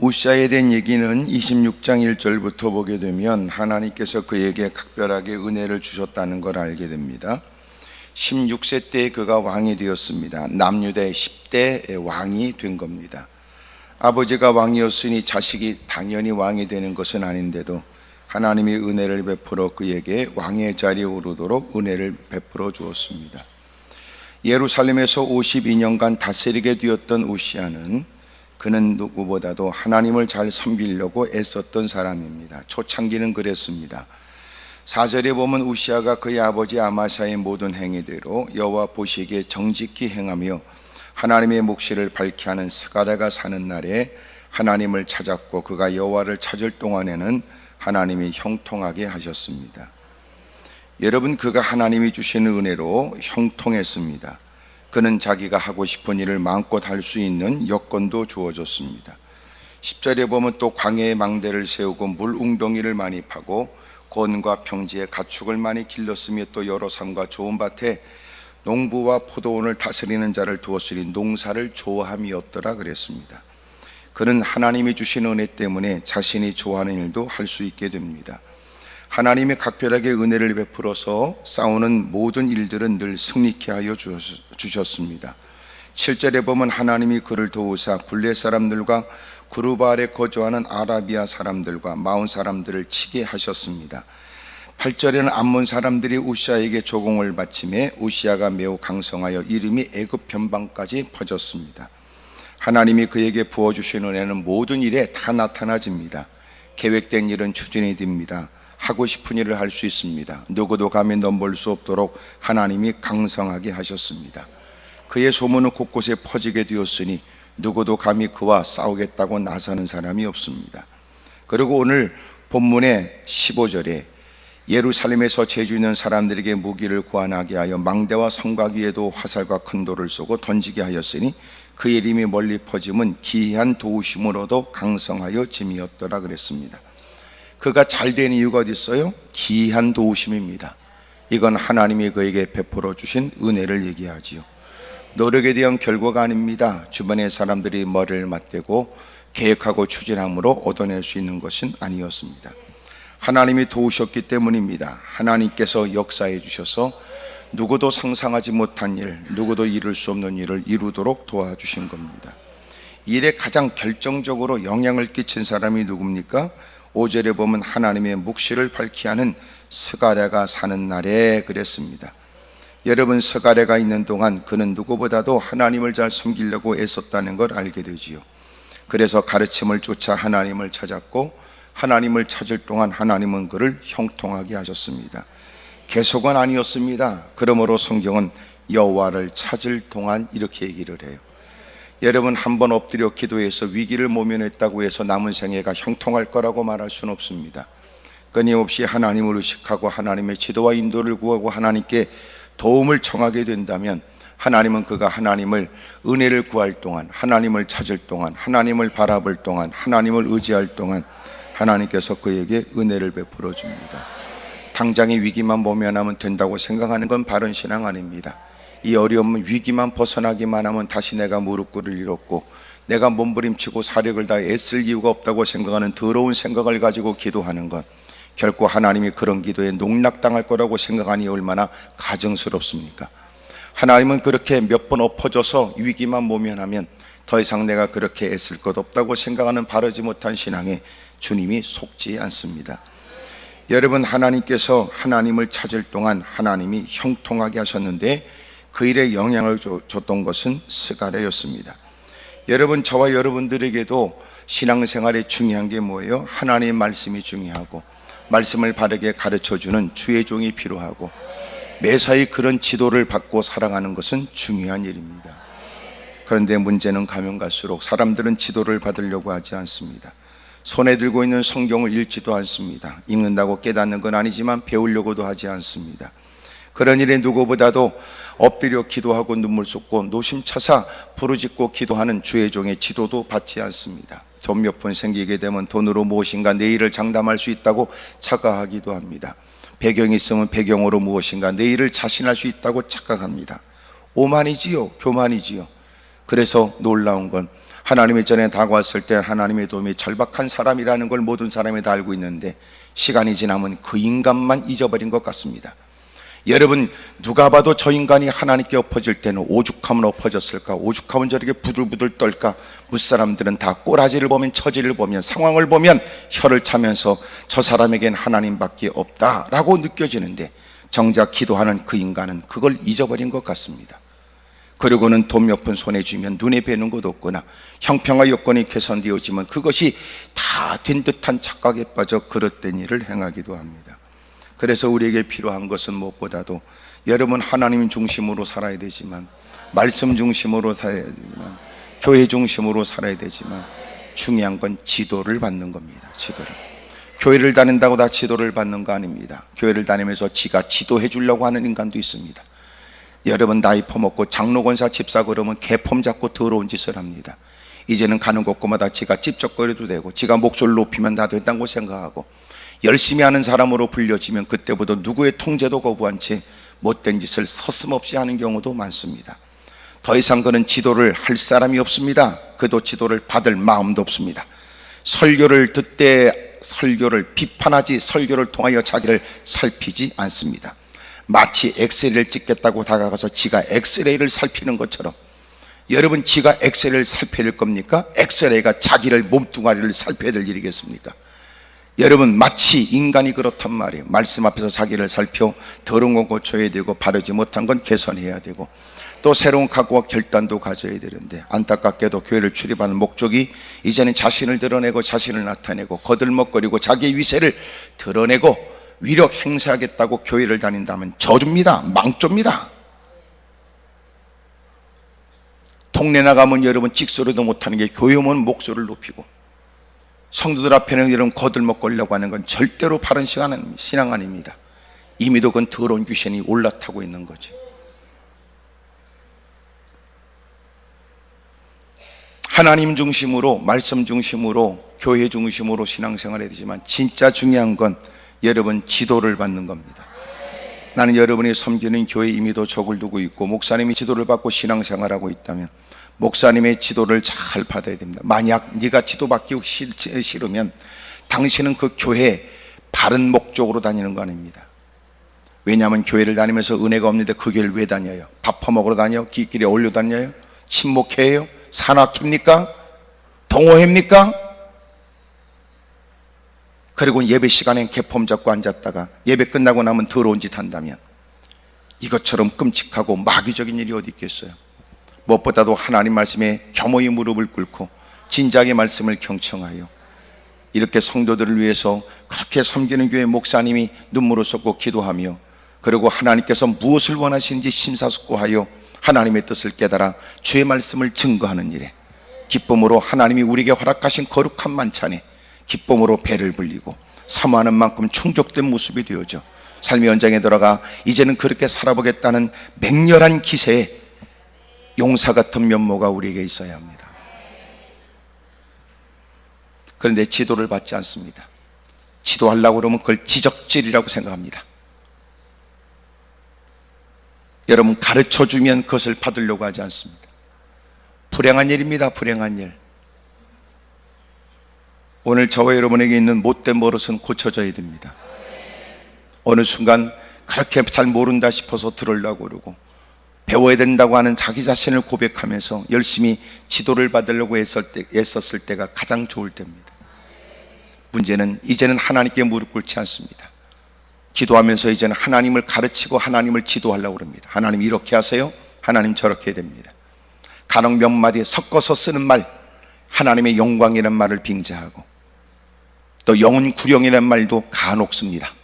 우시아에 대한 얘기는 26장 1절부터 보게 되면 하나님께서 그에게 각별하게 은혜를 주셨다는 걸 알게 됩니다. 16세 때 그가 왕이 되었습니다. 남유대 10대 왕이 된 겁니다. 아버지가 왕이었으니 자식이 당연히 왕이 되는 것은 아닌데도 하나님이 은혜를 베풀어 그에게 왕의 자리에 오르도록 은혜를 베풀어 주었습니다. 예루살렘에서 52년간 다스리게 되었던 우시아는 그는 누구보다도 하나님을 잘 섬기려고 애썼던 사람입니다. 초창기는 그랬습니다. 4절에 보면 우시아가 그의 아버지 아마사의 모든 행위대로 여호와 보시기에 정직히 행하며 하나님의 묵시를 밝게 하는 스가랴가 사는 날에 하나님을 찾았고 그가 여호와를 찾을 동안에는 하나님이 형통하게 하셨습니다. 여러분, 그가 하나님이 주시는 은혜로 형통했습니다. 그는 자기가 하고 싶은 일을 마음껏 할 수 있는 여건도 주어졌습니다. 10절에 보면 또 광야에 망대를 세우고 물 웅덩이를 많이 파고 곤과 평지에 가축을 많이 길렀으며 또 여러 산과 좋은 밭에 농부와 포도원을 다스리는 자를 두었으니 농사를 좋아함이었더라 그랬습니다. 그는 하나님이 주신 은혜 때문에 자신이 좋아하는 일도 할 수 있게 됩니다. 하나님이 각별하게 은혜를 베풀어서 싸우는 모든 일들은 늘 승리케 하여 주셨습니다. 7절에 보면 하나님이 그를 도우사 블레 사람들과 구르바 아래 거주하는 아라비아 사람들과 마온 사람들을 치게 하셨습니다. 8절에는 암몬 사람들이 우시아에게 조공을 바치매 우시아가 매우 강성하여 이름이 애굽 변방까지 퍼졌습니다. 하나님이 그에게 부어주신 은혜는 모든 일에 다 나타나집니다. 계획된 일은 추진이 됩니다. 하고 싶은 일을 할 수 있습니다. 누구도 감히 넘볼 수 없도록 하나님이 강성하게 하셨습니다. 그의 소문은 곳곳에 퍼지게 되었으니 누구도 감히 그와 싸우겠다고 나서는 사람이 없습니다. 그리고 오늘 본문의 15절에 예루살렘에서 재주 있는 사람들에게 무기를 구하게 하여 망대와 성곽 위에도 화살과 큰 돌을 쏘고 던지게 하였으니 그의 이름이 멀리 퍼짐은 기이한 도우심으로도 강성하여 짐이었더라 그랬습니다. 그가 잘된 이유가 어디 있어요? 기이한 도우심입니다. 이건 하나님이 그에게 베풀어 주신 은혜를 얘기하지요. 노력에 대한 결과가 아닙니다. 주변의 사람들이 머리를 맞대고 계획하고 추진함으로 얻어낼 수 있는 것은 아니었습니다. 하나님이 도우셨기 때문입니다. 하나님께서 역사해 주셔서 누구도 상상하지 못한 일, 누구도 이룰 수 없는 일을 이루도록 도와주신 겁니다. 일에 가장 결정적으로 영향을 끼친 사람이 누굽니까? 5절에 보면 하나님의 묵시를 밝게 하는 스가랴가 사는 날에 그랬습니다. 여러분, 스가랴가 있는 동안 그는 누구보다도 하나님을 잘 섬기려고 애썼다는 걸 알게 되지요. 그래서 가르침을 쫓아 하나님을 찾았고 하나님을 찾을 동안 하나님은 그를 형통하게 하셨습니다. 계속은 아니었습니다. 그러므로 성경은 여호와를 찾을 동안 이렇게 얘기를 해요. 여러분, 한번 엎드려 기도해서 위기를 모면했다고 해서 남은 생애가 형통할 거라고 말할 수는 없습니다. 끊임없이 하나님을 의식하고 하나님의 지도와 인도를 구하고 하나님께 도움을 청하게 된다면 하나님은 그가 하나님을 은혜를 구할 동안, 하나님을 찾을 동안, 하나님을 바라볼 동안, 하나님을 의지할 동안 하나님께서 그에게 은혜를 베풀어 줍니다. 당장의 위기만 모면하면 된다고 생각하는 건 바른 신앙 아닙니다. 이 어려움 위기만 벗어나기만 하면 다시 내가 무릎 꿇을 일 없고 내가 몸부림치고 사력을 다해 애쓸 이유가 없다고 생각하는 더러운 생각을 가지고 기도하는 것, 결코 하나님이 그런 기도에 농락당할 거라고 생각하니 얼마나 가증스럽습니까? 하나님은 그렇게 몇 번 엎어져서 위기만 모면하면 더 이상 내가 그렇게 애쓸 것 없다고 생각하는 바르지 못한 신앙에 주님이 속지 않습니다. 여러분, 하나님께서 하나님을 찾을 동안 하나님이 형통하게 하셨는데 그 일에 영향을 줬던 것은 스가랴였습니다. 여러분, 저와 여러분들에게도 신앙생활에 중요한 게 뭐예요? 하나님의 말씀이 중요하고 말씀을 바르게 가르쳐주는 주의 종이 필요하고 매사에 그런 지도를 받고 살아가는 것은 중요한 일입니다. 그런데 문제는 가면 갈수록 사람들은 지도를 받으려고 하지 않습니다. 손에 들고 있는 성경을 읽지도 않습니다. 읽는다고 깨닫는 건 아니지만 배우려고도 하지 않습니다. 그런 일에 누구보다도 엎드려 기도하고 눈물 쏟고 노심차사 부르짖고 기도하는 주의 종의 지도도 받지 않습니다. 돈 몇 푼 생기게 되면 돈으로 무엇인가 내 일을 장담할 수 있다고 착각하기도 합니다. 배경이 있으면 배경으로 무엇인가 내 일을 자신할 수 있다고 착각합니다. 오만이지요, 교만이지요. 그래서 놀라운 건 하나님의 전에 다가왔을 때 하나님의 도움이 절박한 사람이라는 걸 모든 사람이 다 알고 있는데 시간이 지나면 그 인간만 잊어버린 것 같습니다. 여러분, 누가 봐도 저 인간이 하나님께 엎어질 때는 오죽하면 엎어졌을까, 오죽하면 저렇게 부들부들 떨까. 무사람들은 다 꼬라지를 보면, 처지를 보면, 상황을 보면 혀를 차면서 저 사람에겐 하나님밖에 없다라고 느껴지는데 정작 기도하는 그 인간은 그걸 잊어버린 것 같습니다. 그리고는 돈 몇 푼 손에 쥐면 눈에 뵈는 것 없거나 형평화 여건이 개선되어지면 그것이 다 된 듯한 착각에 빠져 그릇된 일을 행하기도 합니다. 그래서 우리에게 필요한 것은 무엇보다도 여러분, 하나님 중심으로 살아야 되지만, 말씀 중심으로 살아야 되지만, 교회 중심으로 살아야 되지만, 중요한 건 지도를 받는 겁니다. 지도를. 교회를 다닌다고 다 지도를 받는 거 아닙니다. 교회를 다니면서 지가 지도해 주려고 하는 인간도 있습니다. 여러분, 나이 퍼먹고 장로, 권사, 집사 그러면 개폼 잡고 더러운 짓을 합니다. 이제는 가는 곳마다 지가 찝쩍거려도 되고 지가 목소리를 높이면 다 된다고 생각하고 열심히 하는 사람으로 불려지면 그때부터 누구의 통제도 거부한 채 못된 짓을 서슴없이 하는 경우도 많습니다. 더 이상 그는 지도를 할 사람이 없습니다. 그도 지도를 받을 마음도 없습니다. 설교를 듣되 설교를 비판하지 설교를 통하여 자기를 살피지 않습니다. 마치 엑스레이를 찍겠다고 다가가서 지가 엑스레이를 살피는 것처럼, 여러분, 지가 엑스레이를 살펴야 될 겁니까? 엑스레이가 자기를 몸뚱아리를 살펴야 될 일이겠습니까? 여러분, 마치 인간이 그렇단 말이에요. 말씀 앞에서 자기를 살펴 더러운 건 고쳐야 되고 바르지 못한 건 개선해야 되고 또 새로운 각오와 결단도 가져야 되는데, 안타깝게도 교회를 출입하는 목적이 이제는 자신을 드러내고 자신을 나타내고 거들먹거리고 자기의 위세를 드러내고 위력 행사하겠다고 교회를 다닌다면 저주입니다. 망조입니다. 동네 나가면 여러분 찍소리도 못하는 게 교회 오면 목소리를 높이고 성도들 앞에는 여러분 거들먹거리려고 하는 건 절대로 바른 신앙 아닙니다. 이미도 그건 더러운 귀신이 올라타고 있는 거지. 하나님 중심으로, 말씀 중심으로, 교회 중심으로 신앙생활해야 되지만 진짜 중요한 건 여러분 지도를 받는 겁니다. 나는 여러분이 섬기는 교회 이미도 적을 두고 있고 목사님이 지도를 받고 신앙생활하고 있다면 목사님의 지도를 잘 받아야 됩니다. 만약 네가 지도받기 싫으면 당신은 그 교회에 바른 목적으로 다니는 거 아닙니다. 왜냐하면 교회를 다니면서 은혜가 없는데 그 교회를 왜 다녀요? 밥 퍼먹으러 다녀요? 길에 올려 다녀요? 친목회예요? 산악회입니까? 동호회입니까? 그리고 예배 시간엔 개폼 잡고 앉았다가 예배 끝나고 나면 더러운 짓 한다면 이것처럼 끔찍하고 마귀적인 일이 어디 있겠어요? 무엇보다도 하나님 말씀에 겸허히 무릎을 꿇고 진작의 말씀을 경청하여 이렇게 성도들을 위해서 그렇게 섬기는 교회 목사님이 눈물을 쏟고 기도하며, 그리고 하나님께서 무엇을 원하시는지 심사숙고하여 하나님의 뜻을 깨달아 주의 말씀을 증거하는 일에 기쁨으로 하나님이 우리에게 허락하신 거룩한 만찬에 기쁨으로 배를 불리고 사모하는 만큼 충족된 모습이 되어져 삶의 현장에 들어가 이제는 그렇게 살아보겠다는 맹렬한 기세에 용사 같은 면모가 우리에게 있어야 합니다. 그런데 지도를 받지 않습니다. 지도하려고 그러면 그걸 지적질이라고 생각합니다. 여러분, 가르쳐주면 그것을 받으려고 하지 않습니다. 불행한 일입니다. 불행한 일. 오늘 저와 여러분에게 있는 못된 버릇은 고쳐져야 됩니다. 어느 순간 그렇게 잘 모른다 싶어서 들으려고 그러고 배워야 된다고 하는 자기 자신을 고백하면서 열심히 지도를 받으려고 애썼을 때가 가장 좋을 때입니다. 문제는 이제는 하나님께 무릎 꿇지 않습니다. 기도하면서 이제는 하나님을 가르치고 하나님을 지도하려고 합니다. 하나님 이렇게 하세요, 하나님 저렇게 해야 됩니다. 간혹 몇 마디 섞어서 쓰는 말, 하나님의 영광이라는 말을 빙자하고 또 영혼 구령이라는 말도 간혹 씁니다.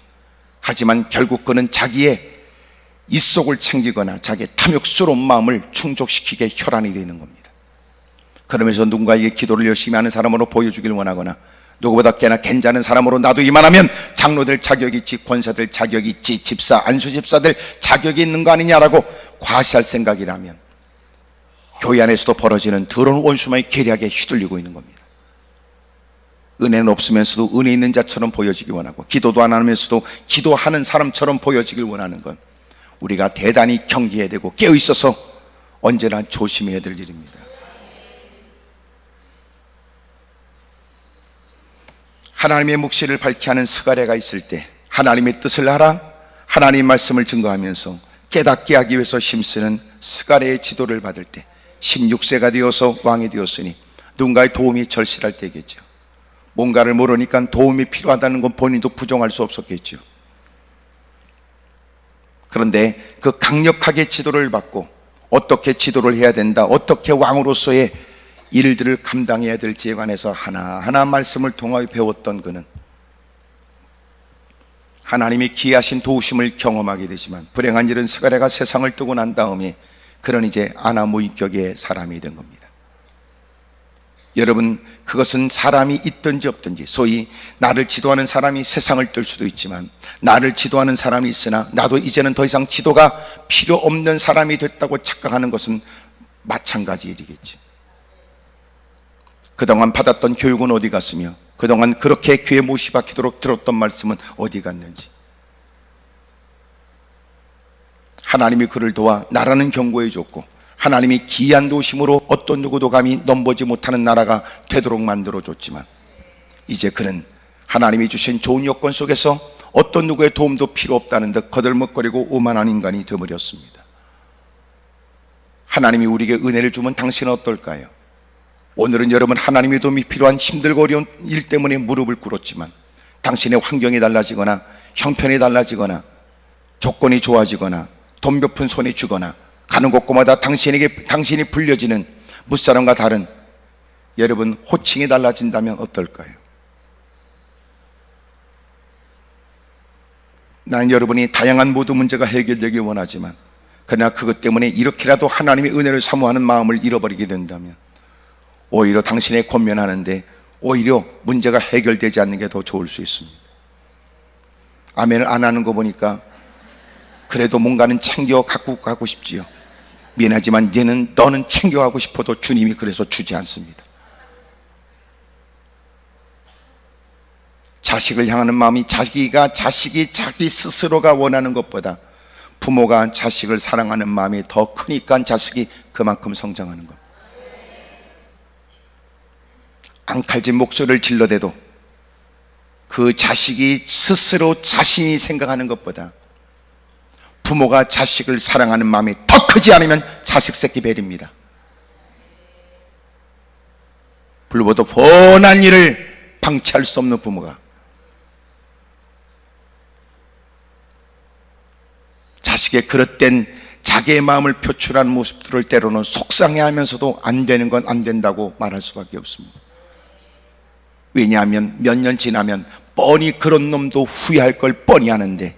하지만 결국 그는 자기의 입속을 챙기거나 자기의 탐욕스러운 마음을 충족시키게 혈안이 되는 겁니다. 그러면서 누군가에게 기도를 열심히 하는 사람으로 보여주길 원하거나 누구보다 꽤나 괜찮은 사람으로 나도 이만하면 장로들 자격이 있지, 권사들 자격이 있지, 집사, 안수집사들 자격이 있는 거 아니냐라고 과시할 생각이라면 교회 안에서도 벌어지는 더러운 원수마의 계략에 휘둘리고 있는 겁니다. 은혜는 없으면서도 은혜 있는 자처럼 보여지기 원하고 기도도 안 하면서도 기도하는 사람처럼 보여지길 원하는 건 우리가 대단히 경계해야 되고 깨어있어서 언제나 조심해야 될 일입니다. 하나님의 묵시를 밝게 하는 스가랴가 있을 때 하나님의 뜻을 알아 하나님의 말씀을 증거하면서 깨닫게 하기 위해서 힘쓰는 스가랴의 지도를 받을 때 16세가 되어서 왕이 되었으니 누군가의 도움이 절실할 때겠죠. 뭔가를 모르니까 도움이 필요하다는 건 본인도 부정할 수 없었겠죠. 그런데 그 강력하게 지도를 받고 어떻게 지도를 해야 된다, 어떻게 왕으로서의 일들을 감당해야 될지에 관해서 하나하나 말씀을 통하여 배웠던 그는 하나님이 기이하신 도우심을 경험하게 되지만 불행한 일은 스가랴가 세상을 뜨고 난 다음에 그는 이제 아나무인격의 사람이 된 겁니다. 여러분, 그것은 사람이 있든지 없든지, 소위 나를 지도하는 사람이 세상을 뜰 수도 있지만 나를 지도하는 사람이 있으나 나도 이제는 더 이상 지도가 필요 없는 사람이 됐다고 착각하는 것은 마찬가지 일이겠죠. 그동안 받았던 교육은 어디 갔으며 그동안 그렇게 귀에 못이 박히도록 들었던 말씀은 어디 갔는지, 하나님이 그를 도와 나라는 경고해 줬고 하나님이 기이한 도우심으로 어떤 누구도 감히 넘보지 못하는 나라가 되도록 만들어 줬지만 이제 그는 하나님이 주신 좋은 여건 속에서 어떤 누구의 도움도 필요 없다는 듯 거들먹거리고 오만한 인간이 되어버렸습니다. 하나님이 우리에게 은혜를 주면 당신은 어떨까요? 오늘은 여러분, 하나님의 도움이 필요한 힘들고 어려운 일 때문에 무릎을 꿇었지만 당신의 환경이 달라지거나 형편이 달라지거나 조건이 좋아지거나 돈 몇 푼 손에 쥐거나 가는 곳곳마다 당신이 불려지는 무사람과 다른 여러분 호칭이 달라진다면 어떨까요? 나는 여러분이 다양한 모든 문제가 해결되길 원하지만 그러나 그것 때문에 이렇게라도 하나님의 은혜를 사모하는 마음을 잃어버리게 된다면 오히려 당신의 권면하는데 오히려 문제가 해결되지 않는 게 더 좋을 수 있습니다. 아멘을 안 하는 거 보니까 그래도 뭔가는 챙겨 갖고 가고 싶지요. 미안하지만 너는 챙겨가고 싶어도 주님이 그래서 주지 않습니다. 자식을 향하는 마음이 자식이 자기 스스로가 원하는 것보다 부모가 자식을 사랑하는 마음이 더 크니까 자식이 그만큼 성장하는 것. 앙칼진 목소리를 질러대도 그 자식이 스스로 자신이 생각하는 것보다 부모가 자식을 사랑하는 마음이 더 크지 않으면 자식 새끼 벨입니다. 불보도 뻔한 일을 방치할 수 없는 부모가 자식의 그릇된 자기의 마음을 표출하는 모습들을 때로는 속상해하면서도 안 되는 건 안 된다고 말할 수밖에 없습니다. 왜냐하면 몇 년 지나면 뻔히 그런 놈도 후회할 걸 뻔히 아는데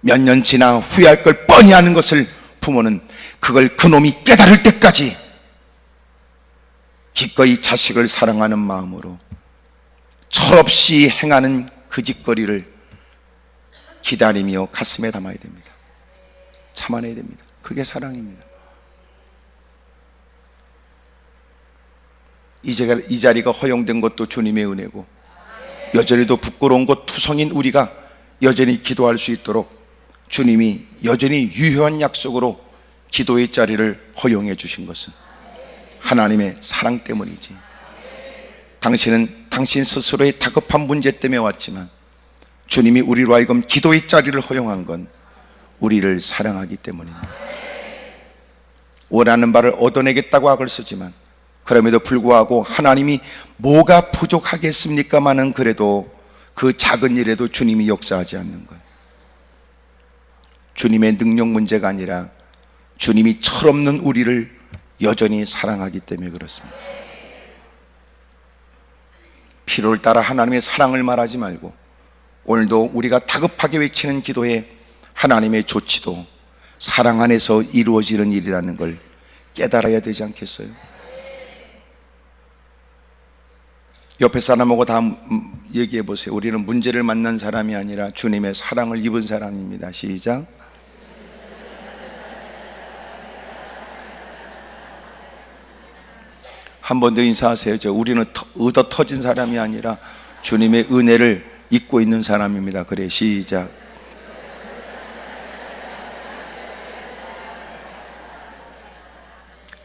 몇 년 지나 후회할 걸 뻔히 아는 것을 부모는 그걸 그놈이 깨달을 때까지 기꺼이 자식을 사랑하는 마음으로 철없이 행하는 그 짓거리를 기다리며 가슴에 담아야 됩니다. 참아내야 됩니다. 그게 사랑입니다. 이 자리가 허용된 것도 주님의 은혜고 여전히도 부끄러운 것 투성인 우리가 여전히 기도할 수 있도록 주님이 여전히 유효한 약속으로 기도의 자리를 허용해 주신 것은 하나님의 사랑 때문이지. 당신은 당신 스스로의 다급한 문제 때문에 왔지만 주님이 우리로 하여금 기도의 자리를 허용한 건 우리를 사랑하기 때문입니다. 원하는 바를 얻어내겠다고 악을 쓰지만 그럼에도 불구하고 하나님이 뭐가 부족하겠습니까마는 그래도 그 작은 일에도 주님이 역사하지 않는 거예요. 주님의 능력 문제가 아니라 주님이 철없는 우리를 여전히 사랑하기 때문에 그렇습니다. 필요를 따라 하나님의 사랑을 말하지 말고 오늘도 우리가 다급하게 외치는 기도에 하나님의 조치도 사랑 안에서 이루어지는 일이라는 걸 깨달아야 되지 않겠어요? 옆에 사람하고 다 얘기해 보세요. 우리는 문제를 만난 사람이 아니라 주님의 사랑을 입은 사람입니다. 시작. 한 번 더 인사하세요. 우리는 얻어 터진 사람이 아니라 주님의 은혜를 입고 있는 사람입니다. 그래, 시작.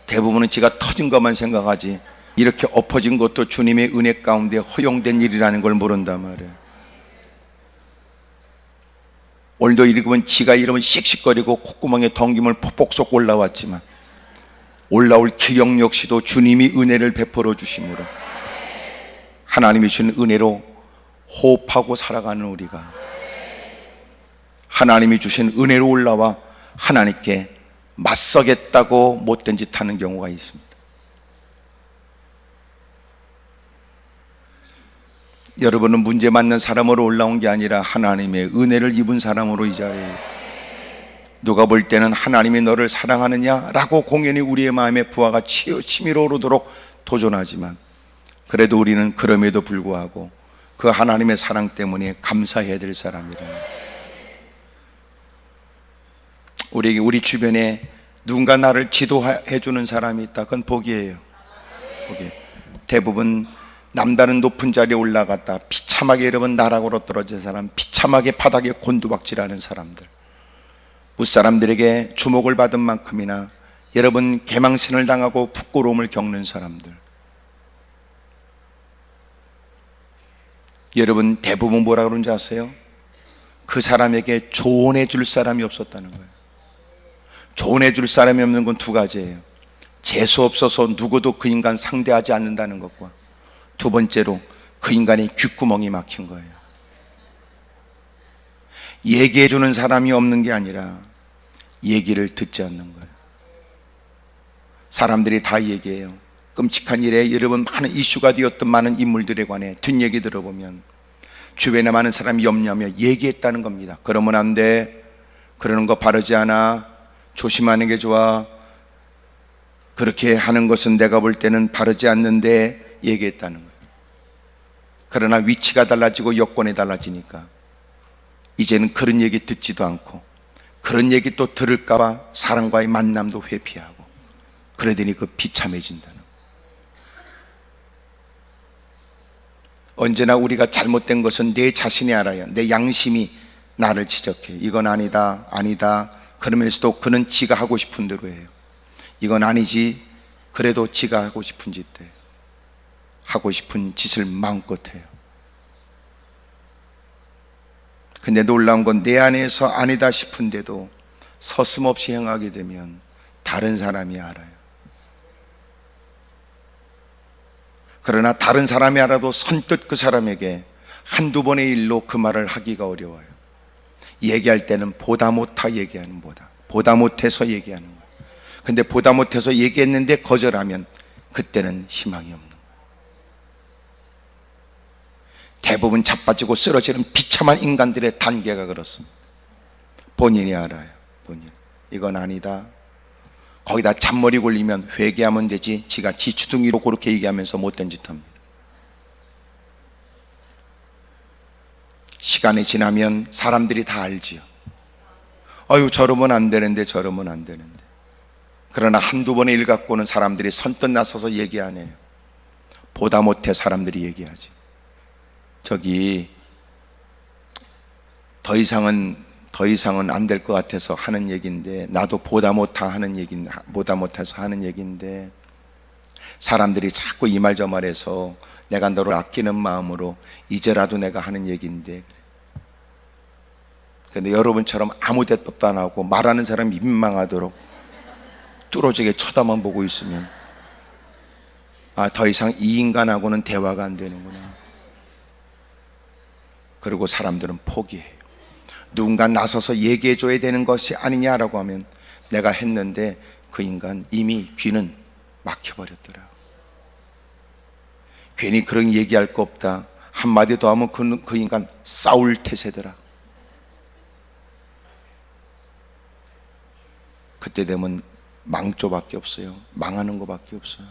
대부분은 지가 터진 것만 생각하지 이렇게 엎어진 것도 주님의 은혜 가운데 허용된 일이라는 걸 모른단 말이에요. 오늘도 읽으면 지가 이러면 씩씩거리고 콧구멍에 덩김을 폭폭 쏟고 올라왔지만 올라올 기력 역시도 주님이 은혜를 베풀어 주심으로 하나님이 주신 은혜로 호흡하고 살아가는 우리가 하나님이 주신 은혜로 올라와 하나님께 맞서겠다고 못된 짓 하는 경우가 있습니다. 여러분은 문제 맞는 사람으로 올라온 게 아니라 하나님의 은혜를 입은 사람으로 이 자리에, 누가 볼 때는 하나님이 너를 사랑하느냐라고 공연히 우리의 마음에 부하가 치밀어 오르도록 도전하지만 그래도 우리는 그럼에도 불구하고 그 하나님의 사랑 때문에 감사해야 될 사람이라. 우리 주변에 누군가 나를 지도해 주는 사람이 있다. 그건 복이에요. 복이. 대부분 남다른 높은 자리에 올라갔다 비참하게 여러분 나락으로 떨어진 사람, 비참하게 바닥에 곤두박질하는 사람들, 무사람들에게 주목을 받은 만큼이나 여러분 개망신을 당하고 부끄러움을 겪는 사람들, 여러분 대부분 뭐라 그러는지 아세요? 그 사람에게 조언해 줄 사람이 없었다는 거예요. 조언해 줄 사람이 없는 건 두 가지예요. 재수 없어서 누구도 그 인간 상대하지 않는다는 것과 두 번째로 그 인간의 귓구멍이 막힌 거예요. 얘기해 주는 사람이 없는 게 아니라 얘기를 듣지 않는 거예요. 사람들이 다 얘기해요. 끔찍한 일에 여러분 많은 이슈가 되었던 많은 인물들에 관해 뒷얘기 들어보면 주변에 많은 사람이 염려하며 얘기했다는 겁니다. 그러면 안 돼, 그러는 거 바르지 않아, 조심하는 게 좋아, 그렇게 하는 것은 내가 볼 때는 바르지 않는데 얘기했다는 거예요. 그러나 위치가 달라지고 여건이 달라지니까 이제는 그런 얘기 듣지도 않고 그런 얘기 또 들을까봐 사람과의 만남도 회피하고 그러더니 그 비참해진다는 거예요. 언제나 우리가 잘못된 것은 내 자신이 알아요. 내 양심이 나를 지적해. 이건 아니다, 아니다. 그러면서도 그는 지가 하고 싶은 대로 해요. 이건 아니지. 그래도 지가 하고 싶은 짓 해요. 하고 싶은 짓을 마음껏 해요. 근데 놀라운 건 내 안에서 아니다 싶은데도 서슴없이 행하게 되면 다른 사람이 알아요. 그러나 다른 사람이 알아도 선뜻 그 사람에게 한두 번의 일로 그 말을 하기가 어려워요. 얘기할 때는 보다 못하 얘기하는 보다 못해서 얘기하는 거예요. 근데 보다 못해서 얘기했는데 거절하면 그때는 희망이 없는 거예요. 대부분 자빠지고 쓰러지는 비참한 인간들의 단계가 그렇습니다. 본인이 알아요. 본인. 이건 아니다. 거기다 잔머리 굴리면 회개하면 되지. 지가 지추둥이로 그렇게 얘기하면서 못된 짓 합니다. 시간이 지나면 사람들이 다 알지요. 아유, 저러면 안 되는데, 저러면 안 되는데. 그러나 한두 번의 일 갖고는 사람들이 선뜻 나서서 얘기 안 해요. 보다 못해 사람들이 얘기하지. 저기 더 이상은 안 될 것 같아서 하는 얘기인데, 나도 보다 못해서 하는 얘기인데, 사람들이 자꾸 이 말 저 말해서 내가 너를 아끼는 마음으로 이제라도 내가 하는 얘기인데, 근데 여러분처럼 아무 대답도 안 하고 말하는 사람이 민망하도록 뚫어지게 쳐다만 보고 있으면, 아, 더 이상 이 인간하고는 대화가 안 되는구나. 그리고 사람들은 포기해요. 누군가 나서서 얘기해 줘야 되는 것이 아니냐라고 하면 내가 했는데 그 인간 이미 귀는 막혀버렸더라. 괜히 그런 얘기할 거 없다. 한마디 더 하면 그 인간 싸울 태세더라. 그때 되면 망조밖에 없어요. 망하는 것밖에 없어요.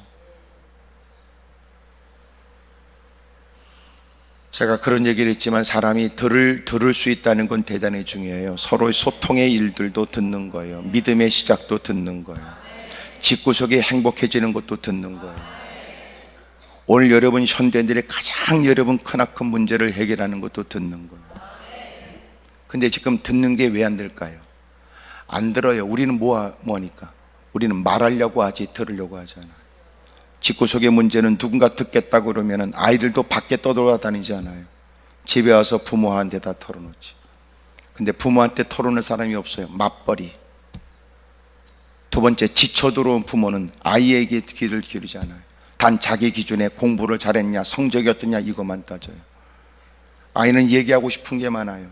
제가 그런 얘기를 했지만 사람이 들을 수 있다는 건 대단히 중요해요. 서로의 소통의 일들도 듣는 거예요. 믿음의 시작도 듣는 거예요. 집구석이 행복해지는 것도 듣는 거예요. 오늘 여러분 현대인들의 가장 여러분 크나큰 문제를 해결하는 것도 듣는 거예요. 근데 지금 듣는 게 왜 안 될까요? 안 들어요. 우리는 뭐하니까? 우리는 말하려고 하지 들으려고 하잖아요. 집구석의 문제는 누군가 듣겠다 그러면 아이들도 밖에 떠돌아다니지 않아요. 집에 와서 부모한테 다 털어놓지. 근데 부모한테 털어놓을 사람이 없어요. 맞벌이. 두 번째, 지쳐 들어온 부모는 아이에게 귀를 기울이지 않아요. 단 자기 기준에 공부를 잘했냐, 성적이 어떠냐 이것만 따져요. 아이는 얘기하고 싶은 게 많아요.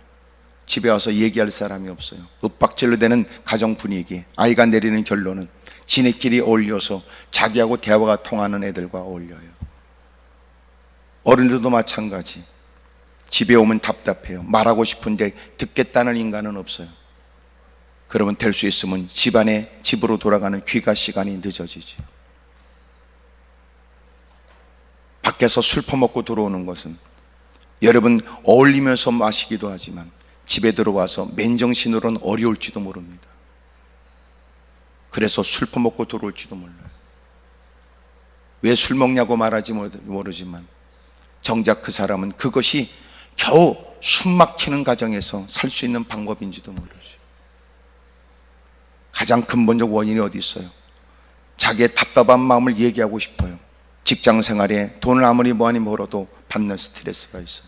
집에 와서 얘기할 사람이 없어요. 윽박질로 되는 가정 분위기. 아이가 내리는 결론은 지네끼리 어울려서 자기하고 대화가 통하는 애들과 어울려요. 어른들도 마찬가지. 집에 오면 답답해요. 말하고 싶은데 듣겠다는 인간은 없어요. 그러면 될 수 있으면 집으로 돌아가는 귀가 시간이 늦어지죠. 밖에서 술 퍼먹고 들어오는 것은 여러분 어울리면서 마시기도 하지만 집에 들어와서 맨정신으로는 어려울지도 모릅니다. 그래서 술 퍼먹고 들어올지도 몰라요. 왜 술 먹냐고 말하지 모르지만 정작 그 사람은 그것이 겨우 숨 막히는 가정에서 살 수 있는 방법인지도 모르죠. 가장 근본적 원인이 어디 있어요? 자기의 답답한 마음을 얘기하고 싶어요. 직장 생활에 돈을 아무리 많이 벌어도 받는 스트레스가 있어요.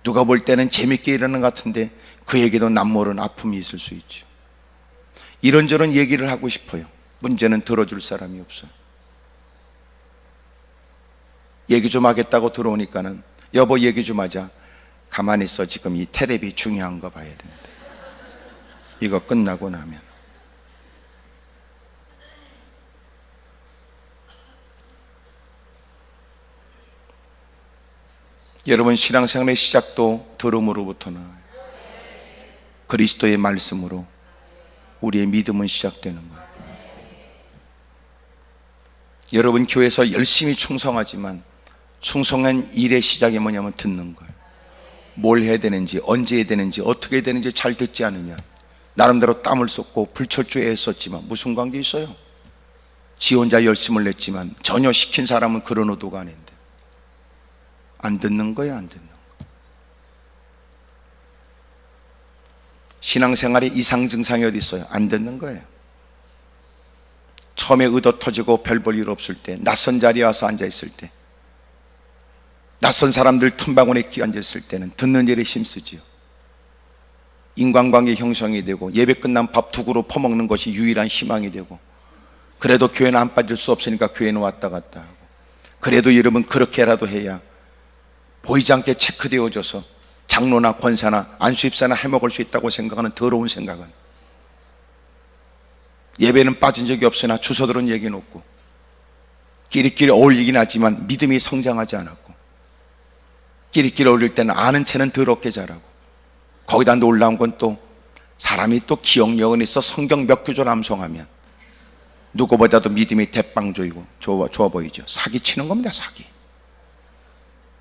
누가 볼 때는 재밌게 일하는 것 같은데 그에게도 남모르는 아픔이 있을 수 있죠. 이런저런 얘기를 하고 싶어요. 문제는 들어줄 사람이 없어요. 얘기 좀 하겠다고 들어오니까는 여보 얘기 좀 하자. 가만히 있어. 지금 이 텔레비 중요한 거 봐야 되는데. 이거 끝나고 나면. 여러분 신앙생활의 시작도 들음으로부터 나와요. 그리스도의 말씀으로 우리의 믿음은 시작되는 거예요. 여러분 교회에서 열심히 충성하지만 충성한 일의 시작이 뭐냐면 듣는 거예요. 뭘 해야 되는지, 언제 해야 되는지, 어떻게 해야 되는지 잘 듣지 않으면 나름대로 땀을 쏟고 불철주에 애썼지만 무슨 관계 있어요? 지 혼자 열심을 냈지만 전혀 시킨 사람은 그런 의도가 아닌데 안 듣는 거예요. 안 듣는 거. 신앙생활에 이상 증상이 어디 있어요? 안 듣는 거예요. 처음에 의도 터지고 별 볼 일 없을 때, 낯선 자리에 와서 앉아있을 때, 낯선 사람들 틈바구니에 끼어 앉아있을 때는 듣는 일에 힘쓰지요. 인간관계 형성이 되고 예배 끝난 밥 두 그릇 퍼먹는 것이 유일한 희망이 되고, 그래도 교회는 안 빠질 수 없으니까 교회는 왔다 갔다 하고, 그래도 여러분 그렇게라도 해야 보이지 않게 체크되어져서 장로나 권사나 안수입사나 해먹을 수 있다고 생각하는 더러운 생각은, 예배는 빠진 적이 없으나 주워 들은 얘기는 없고 끼리끼리 어울리긴 하지만 믿음이 성장하지 않았고, 끼리끼리 어울릴 때는 아는 채는 더럽게 자라고, 거기다 놀라운 건 또 사람이 또 기억력은 있어 성경 몇 구절 암송하면 누구보다도 믿음이 대빵조이고 좋아 보이죠. 사기치는 겁니다. 사기.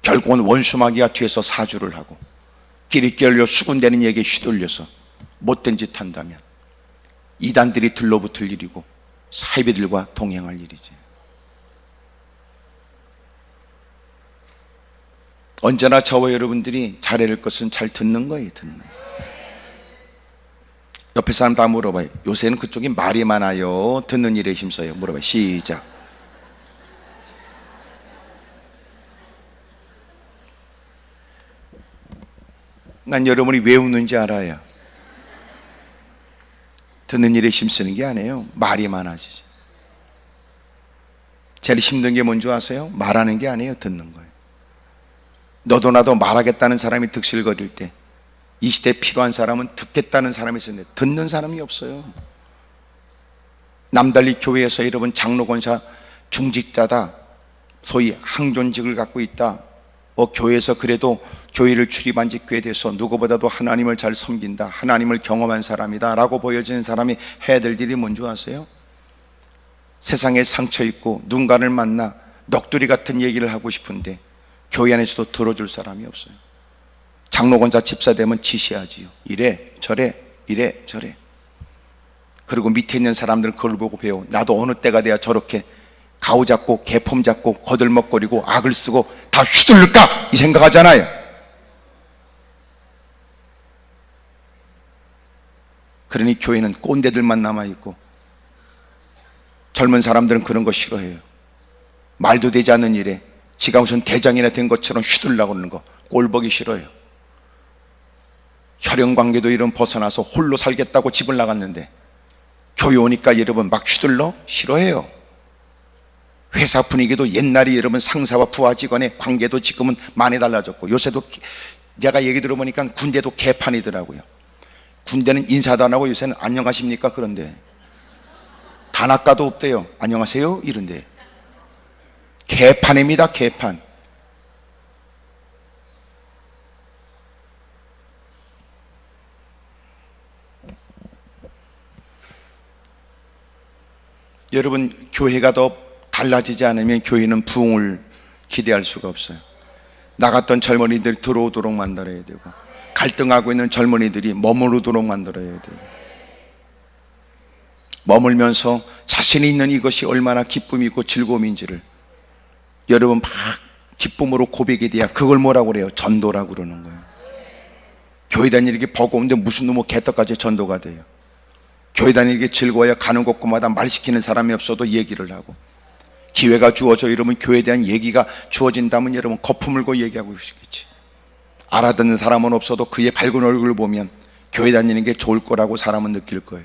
결국은 원수마귀가 뒤에서 사주를 하고 끼리끼리 얼려 수군대는 얘기에 휘둘려서 못된 짓 한다면 이단들이 들러붙을 일이고 사이비들과 동행할 일이지. 언제나 저와 여러분들이 잘해야 할 것은 잘 듣는 거예요. 듣는 거예요. 옆에 사람 다 물어봐요. 요새는 그쪽이 말이 많아요, 듣는 일에 힘써요? 물어봐요. 시작. 난 여러분이 왜 웃는지 알아요. 듣는 일에 힘쓰는 게 아니에요. 말이 많아지지. 제일 힘든 게 뭔지 아세요? 말하는 게 아니에요. 듣는 거예요. 너도 나도 말하겠다는 사람이 득실거릴 때 이 시대에 필요한 사람은 듣겠다는 사람이 있었는데 듣는 사람이 없어요. 남달리 교회에서 여러분 장로권사 중직자다, 소위 항존직을 갖고 있다, 교회에서 그래도 교회를 출입한 지 꽤 돼서 누구보다도 하나님을 잘 섬긴다, 하나님을 경험한 사람이다 라고 보여지는 사람이 해야 될 일이 뭔지 아세요? 세상에 상처 있고 누군가를 만나 넋두리 같은 얘기를 하고 싶은데 교회 안에서도 들어줄 사람이 없어요. 장로권자 집사 되면 지시하지요. 이래 저래 이래 저래. 그리고 밑에 있는 사람들은 그걸 보고 배워. 나도 어느 때가 돼야 저렇게 가오 잡고 개폼 잡고 거들먹거리고 악을 쓰고 다 휘둘릴까 이 생각하잖아요. 그러니 교회는 꼰대들만 남아있고 젊은 사람들은 그런 거 싫어해요. 말도 되지 않는 일에 지가 무슨 대장이나 된 것처럼 휘둘라고 그러는 거 꼴 보기 싫어요. 혈연관계도 이런 벗어나서 홀로 살겠다고 집을 나갔는데 교회 오니까 여러분 막 휘둘러? 싫어해요. 회사 분위기도 옛날에 여러분 상사와 부하 직원의 관계도 지금은 많이 달라졌고, 요새도 제가 얘기 들어보니까 군대도 개판이더라고요. 군대는 인사도 안 하고 요새는 안녕하십니까 그런데 단아까도 없대요. 안녕하세요 이런데. 개판입니다. 개판. 여러분, 교회가 더 달라지지 않으면 교회는 부흥을 기대할 수가 없어요. 나갔던 젊은이들이 들어오도록 만들어야 되고, 갈등하고 있는 젊은이들이 머무르도록 만들어야 돼요. 머물면서 자신이 있는 이것이 얼마나 기쁨이고 즐거움인지를 여러분 막 기쁨으로 고백이 돼야 그걸 뭐라고 그래요? 전도라고 그러는 거예요. 교회 다니는 게 버거운데 무슨 놈의 개떡까지 전도가 돼요. 교회 다니는 게 즐거워야 가는 곳마다 말 시키는 사람이 없어도 얘기를 하고, 기회가 주어져 여러분 교회에 대한 얘기가 주어진다면 여러분 거품 물고 얘기하고 있겠지. 알아듣는 사람은 없어도 그의 밝은 얼굴을 보면 교회 다니는 게 좋을 거라고 사람은 느낄 거예요.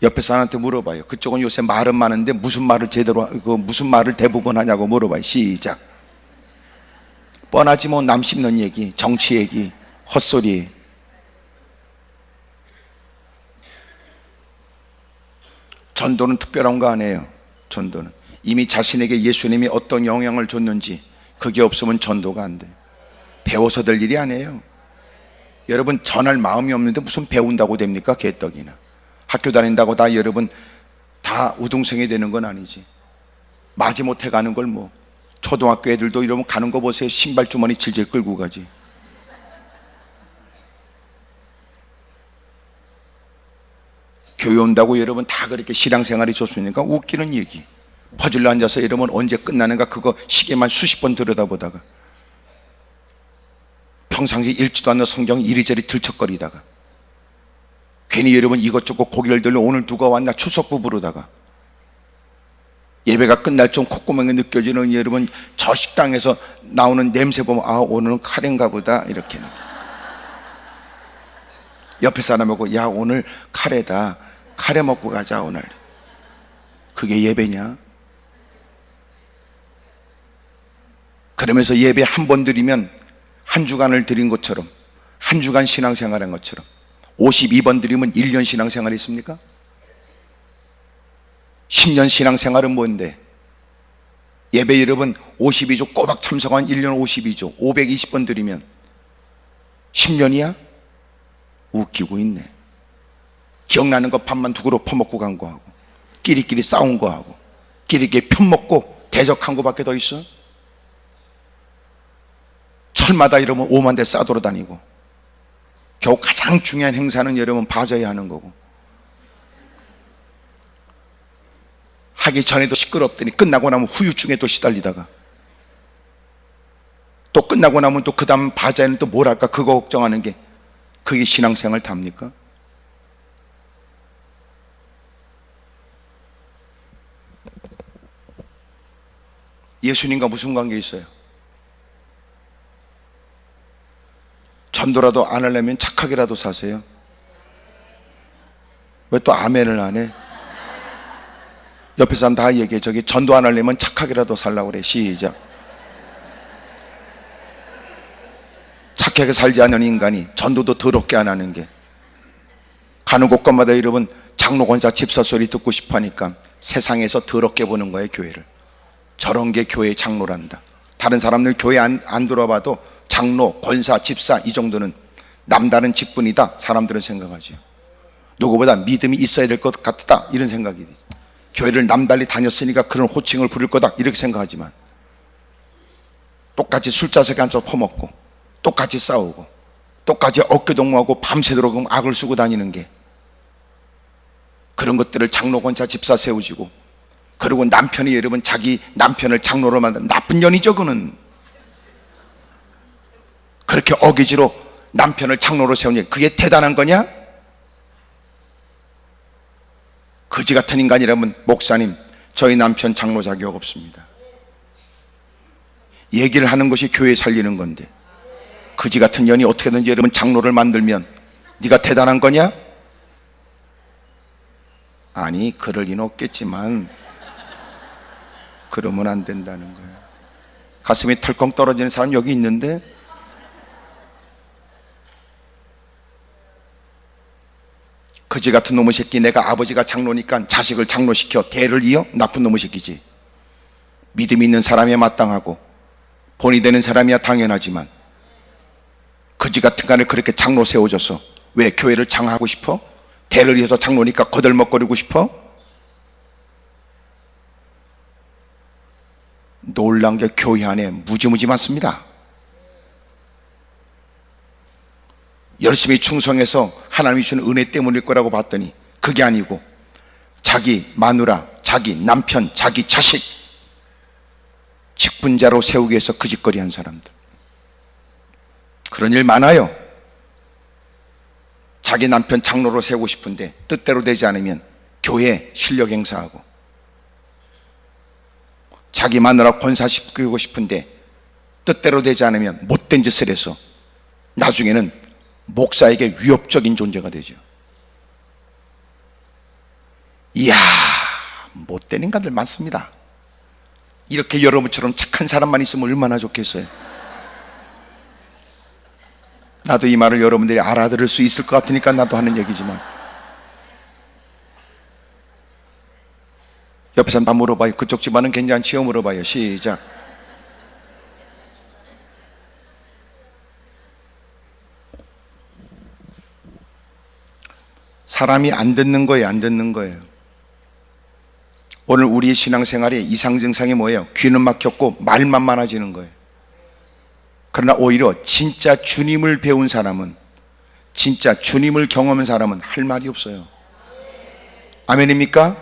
옆에 사람한테 물어봐요. 그쪽은 요새 말은 많은데 무슨 말을 무슨 말을 대부분 하냐고 물어봐요. 시작. 뻔하지 뭐, 남 씹는 얘기, 정치 얘기, 헛소리. 전도는 특별한 거 아니에요. 전도는 이미 자신에게 예수님이 어떤 영향을 줬는지 그게 없으면 전도가 안 돼요. 배워서 될 일이 아니에요. 여러분, 전할 마음이 없는데 무슨 배운다고 됩니까? 개떡이나. 학교 다닌다고 다 여러분 다 우등생이 되는 건 아니지. 마지못해 가는 걸 뭐, 초등학교 애들도 이러면 가는 거 보세요. 신발 주머니 질질 끌고 가지. 교회 온다고 여러분 다 그렇게 신앙생활이 좋습니까? 웃기는 얘기. 퍼즐로 앉아서 여러분 언제 끝나는가 그거 시계만 수십 번 들여다보다가 평상시 읽지도 않는 성경 이리저리 들척거리다가 괜히 여러분 이것저것 고개를 들려 오늘 누가 왔나 출석부 부르다가 예배가 끝날 좀 콧구멍에 느껴지는 여러분 저 식당에서 나오는 냄새 보면 아 오늘은 카레인가 보다 이렇게 옆에 사람하고 야 오늘 카레다, 카레 먹고 가자 오늘. 그게 예배냐? 그러면서 예배 한 번 드리면 한 주간을 드린 것처럼, 한 주간 신앙생활한 것처럼 52번 드리면 1년 신앙생활이 있습니까? 10년 신앙생활은 뭔데? 예배 여러분 52조 꼬박 참석한 1년 52조 520번 드리면 10년이야? 웃기고 있네. 기억나는 거 밥만 두 그릇 퍼먹고 간 거 하고, 끼리끼리 싸운 거 하고, 끼리끼리 편먹고 대적한 거밖에 더 있어? 철마다 이러면 5만 대 싸돌아다니고, 겨우 가장 중요한 행사는 여러분 봐줘야 하는 거고, 하기 전에도 시끄럽더니 끝나고 나면 후유증에 또 시달리다가, 또 끝나고 나면 또 그 다음 바자에는 또 뭘 할까 그거 걱정하는 게 그게 신앙생활 답니까? 예수님과 무슨 관계 있어요? 전도라도 안 하려면 착하게라도 사세요. 왜 또 아멘을 안 해? 옆에 사람 다 얘기해. 저기 전도 안 하려면 착하게라도 살라고 그래. 시작. 착하게 살지 않는 인간이 전도도 더럽게 안 하는 게, 가는 곳간마다 여러분 장로 권사 집사 소리 듣고 싶어 하니까 세상에서 더럽게 보는 거예요 교회를. 저런 게 교회의 장로란다. 다른 사람들 교회 안 들어봐도 장로, 권사, 집사 이 정도는 남다른 직분이다 사람들은 생각하죠. 누구보다 믿음이 있어야 될 것 같다 이런 생각이 들죠. 교회를 남달리 다녔으니까 그런 호칭을 부릴 거다 이렇게 생각하지만, 똑같이 술자석에 앉아서 퍼먹고 똑같이 싸우고 똑같이 어깨동무하고 밤새도록 악을 쓰고 다니는 게, 그런 것들을 장로, 권사, 집사 세우지고, 그리고 남편이 여러분 자기 남편을 장로로 만든 나쁜 년이죠. 그는 그렇게 어기지로 남편을 장로로 세우니 그게 대단한 거냐? 거지 같은 인간이라면 목사님, 저희 남편 장로 자격 없습니다. 얘기를 하는 것이 교회 살리는 건데 거지 같은 년이 어떻게든지 여러분 장로를 만들면 네가 대단한 거냐? 아니, 그럴 리는 없겠지만 그러면 안 된다는 거예요. 가슴이 털컹 떨어지는 사람 여기 있는데 거지 같은 놈의 새끼, 내가 아버지가 장로니까 자식을 장로시켜 대를 이어? 나쁜 놈의 새끼지. 믿음 있는 사람이야 마땅하고 본이 되는 사람이야 당연하지만 거지 같은 간을 그렇게 장로 세워줘서 왜 교회를 장하고 싶어? 대를 이어서 장로니까 거들먹거리고 싶어? 놀란 게 교회 안에 무지무지 많습니다. 열심히 충성해서 하나님이 주는 은혜 때문일 거라고 봤더니 그게 아니고 자기 마누라, 자기 남편, 자기 자식 직분자로 세우기 위해서 거짓거리 한 사람들, 그런 일 많아요. 자기 남편 장로로 세우고 싶은데 뜻대로 되지 않으면 교회 실력 행사하고, 자기 마누라 권사시키고 싶은데 뜻대로 되지 않으면 못된 짓을 해서 나중에는 목사에게 위협적인 존재가 되죠. 이야, 못된 인간들 많습니다. 이렇게 여러분처럼 착한 사람만 있으면 얼마나 좋겠어요. 나도 이 말을 여러분들이 알아들을 수 있을 것 같으니까 나도 하는 얘기지만, 옆에 사람 다 물어봐요. 그쪽 집안은 괜찮지요? 물어봐요. 시작. 사람이 안 듣는 거예요, 안 듣는 거예요. 오늘 우리의 신앙생활의 이상 증상이 뭐예요? 귀는 막혔고 말만 많아지는 거예요. 그러나 오히려 진짜 주님을 배운 사람은, 진짜 주님을 경험한 사람은 할 말이 없어요. 아멘입니까?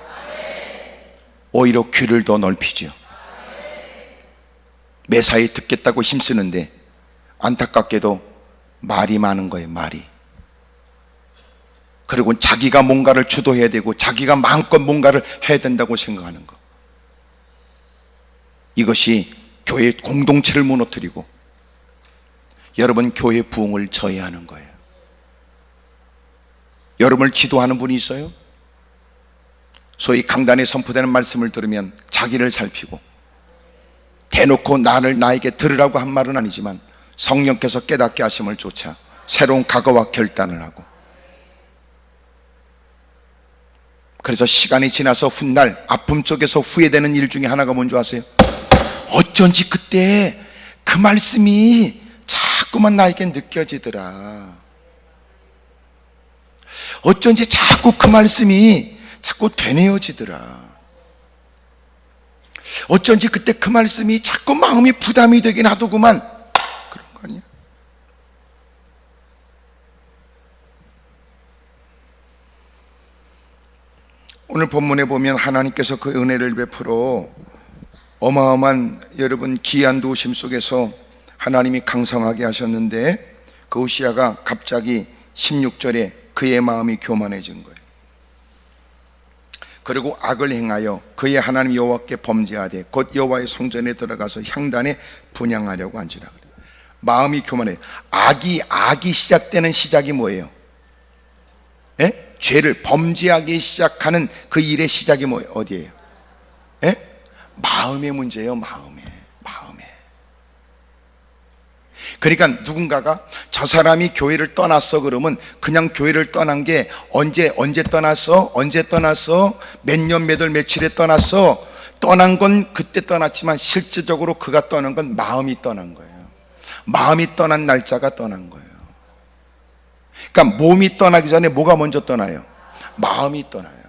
오히려 귀를 더 넓히죠. 매사에 듣겠다고 힘쓰는데 안타깝게도 말이 많은 거예요, 말이. 그리고 자기가 뭔가를 주도해야 되고 자기가 마음껏 뭔가를 해야 된다고 생각하는 것, 이것이 교회 공동체를 무너뜨리고 여러분 교회 부흥을 저해하는 거예요. 여러분을 지도하는 분이 있어요? 소위 강단에 선포되는 말씀을 들으면 자기를 살피고 대놓고 나에게 들으라고 한 말은 아니지만 성령께서 깨닫게 하심을 쫓아 새로운 각오와 결단을 하고, 그래서 시간이 지나서 훗날 아픔 속에서 후회되는 일 중에 하나가 뭔지 아세요? 어쩐지 그때 그 말씀이 자꾸만 나에게 느껴지더라. 어쩐지 자꾸 그 말씀이 자꾸 되뇌어지더라. 어쩐지 그때 그 말씀이 자꾸 마음이 부담이 되긴 하더구만. 그런 거 아니야? 오늘 본문에 보면 하나님께서 그 은혜를 베풀어 어마어마한 여러분 귀한 도우심 속에서 하나님이 강성하게 하셨는데, 그 호시아가 갑자기 16절에 그의 마음이 교만해진 거예요. 그리고 악을 행하여 그의 하나님 여호와께 범죄하되 곧 여호와의 성전에 들어가서 향단에 분향하려고 한지라. 마음이 교만해. 악이 시작되는 시작이 뭐예요? 예? 죄를 범죄하기 시작하는 그 일의 시작이 뭐예요? 어디예요? 예? 마음의 문제예요. 마음에. 그러니까 누군가가 저 사람이 교회를 떠났어 그러면 그냥 교회를 떠난 게 언제 떠났어? 몇 년 몇 월 며칠에 떠났어? 떠난 건 그때 떠났지만 실질적으로 그가 떠난 건 마음이 떠난 거예요. 마음이 떠난 날짜가 떠난 거예요. 그러니까 몸이 떠나기 전에 뭐가 먼저 떠나요? 마음이 떠나요.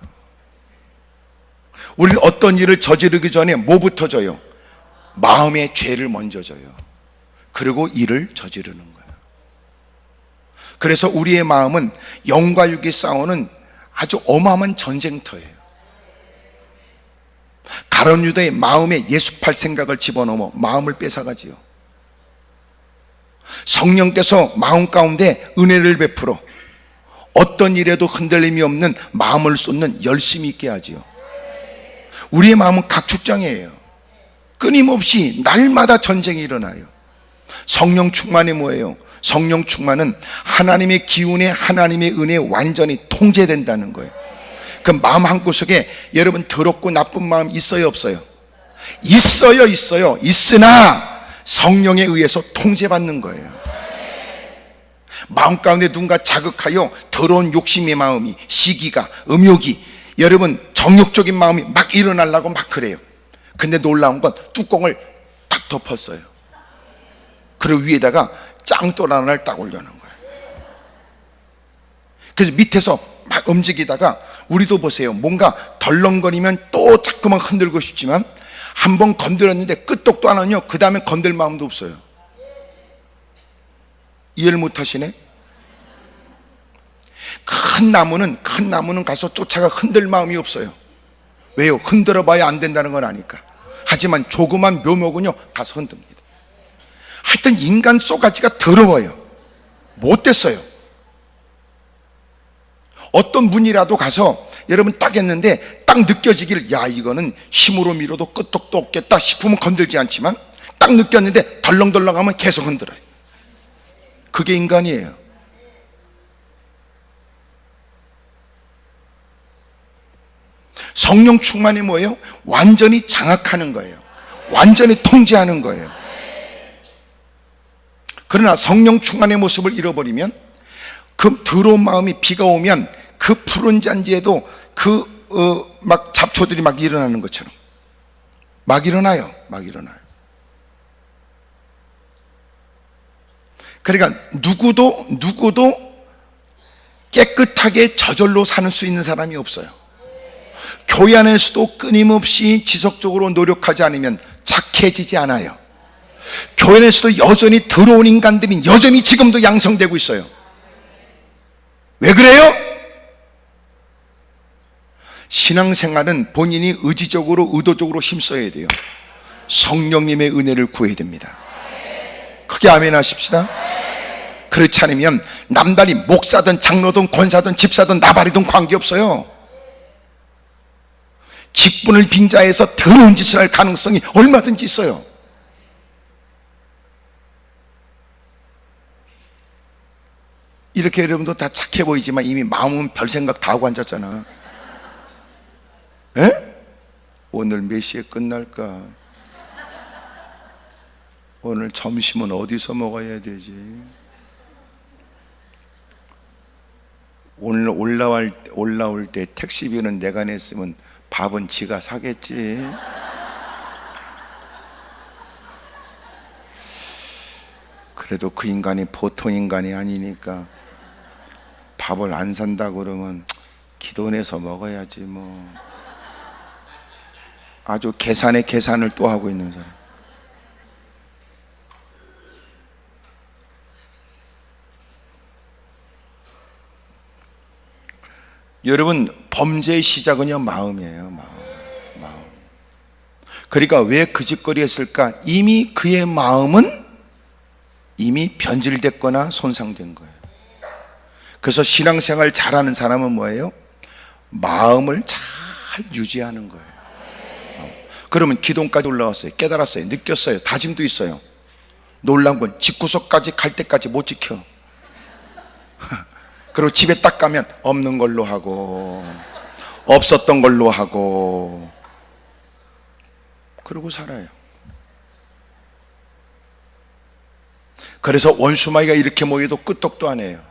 우리는 어떤 일을 저지르기 전에 뭐부터 져요? 마음의 죄를 먼저 져요. 그리고 일을 저지르는 거예요. 그래서 우리의 마음은 영과 육이 싸우는 아주 어마어마한 전쟁터예요. 가룟 유다의 마음에 예수팔 생각을 집어넣어 마음을 뺏어가지요. 성령께서 마음 가운데 은혜를 베풀어 어떤 일에도 흔들림이 없는 마음을 쏟는 열심이 있게 하지요. 우리의 마음은 각축장이에요. 끊임없이 날마다 전쟁이 일어나요. 성령 충만이 뭐예요? 성령 충만은 하나님의 기운에, 하나님의 은혜에 완전히 통제된다는 거예요. 그 마음 한구석에 여러분 더럽고 나쁜 마음 있어요, 없어요? 있어요, 있어요. 있으나 성령에 의해서 통제받는 거예요. 마음 가운데 누군가 자극하여 더러운 욕심의 마음이, 시기가, 음욕이, 여러분 정욕적인 마음이 막 일어나려고 막 그래요. 근데 놀라운 건 뚜껑을 딱 덮었어요. 그리고 위에다가 짱돌 하나를 딱 올려놓은 거예요. 그래서 밑에서 막 움직이다가, 우리도 보세요. 뭔가 덜렁거리면 또 자꾸만 흔들고 싶지만 한번 건드렸는데 끄떡도 안 하면요, 그 다음에 건들 마음도 없어요. 이해를 못 하시네? 큰 나무는 가서 쫓아가 흔들 마음이 없어요. 왜요? 흔들어 봐야 안 된다는 건 아니까. 하지만 조그만 묘목은요, 가서 흔듭니다. 하여튼 인간 쏘가지가 더러워요. 못됐어요. 어떤 분이라도 가서 여러분 딱 했는데 딱 느껴지길, 야 이거는 힘으로 밀어도 끄떡도 없겠다 싶으면 건들지 않지만, 딱 느꼈는데 덜렁덜렁하면 계속 흔들어요. 그게 인간이에요. 성령 충만이 뭐예요? 완전히 장악하는 거예요. 완전히 통제하는 거예요. 그러나 성령 충만의 모습을 잃어버리면, 그 더러운 마음이, 비가 오면 그 푸른 잔디에도 막 잡초들이 막 일어나는 것처럼 막 일어나요. 그러니까 누구도 깨끗하게 저절로 사는 수 있는 사람이 없어요. 교회 안에서도 끊임없이 지속적으로 노력하지 않으면 착해지지 않아요. 교회 안에서도 여전히 더러운 인간들이 여전히 지금도 양성되고 있어요. 왜 그래요? 신앙생활은 본인이 의도적으로 힘써야 돼요. 성령님의 은혜를 구해야 됩니다. 크게 아멘 하십시다. 그렇지 않으면 남달이 목사든 장로든 권사든 집사든 나발이든 관계없어요. 직분을 빙자해서 더러운 짓을 할 가능성이 얼마든지 있어요. 이렇게 여러분도 다 착해 보이지만 이미 마음은 별 생각 다 하고 앉았잖아. 에? 오늘 몇 시에 끝날까? 오늘 점심은 어디서 먹어야 되지? 오늘 올라올 때 택시비는 내가 냈으면 밥은 지가 사겠지. 그래도 그 인간이 보통 인간이 아니니까 밥을 안 산다 그러면 기도 내서 먹어야지 뭐. 아주 계산에 계산을 또 하고 있는 사람. 여러분, 범죄의 시작은요, 마음이에요. 마음. 그러니까 왜 그 짓거리 했을까? 이미 그의 마음은 이미 변질됐거나 손상된 거예요. 그래서 신앙생활 잘하는 사람은 뭐예요? 마음을 잘 유지하는 거예요. 그러면 기도까지 올라왔어요. 깨달았어요. 느꼈어요. 다짐도 있어요. 놀란 건 집구석까지 갈 때까지 못 지켜. 그리고 집에 딱 가면 없는 걸로 하고 없었던 걸로 하고 그러고 살아요. 그래서 원수마귀가 이렇게 모여도 끄떡도 안 해요.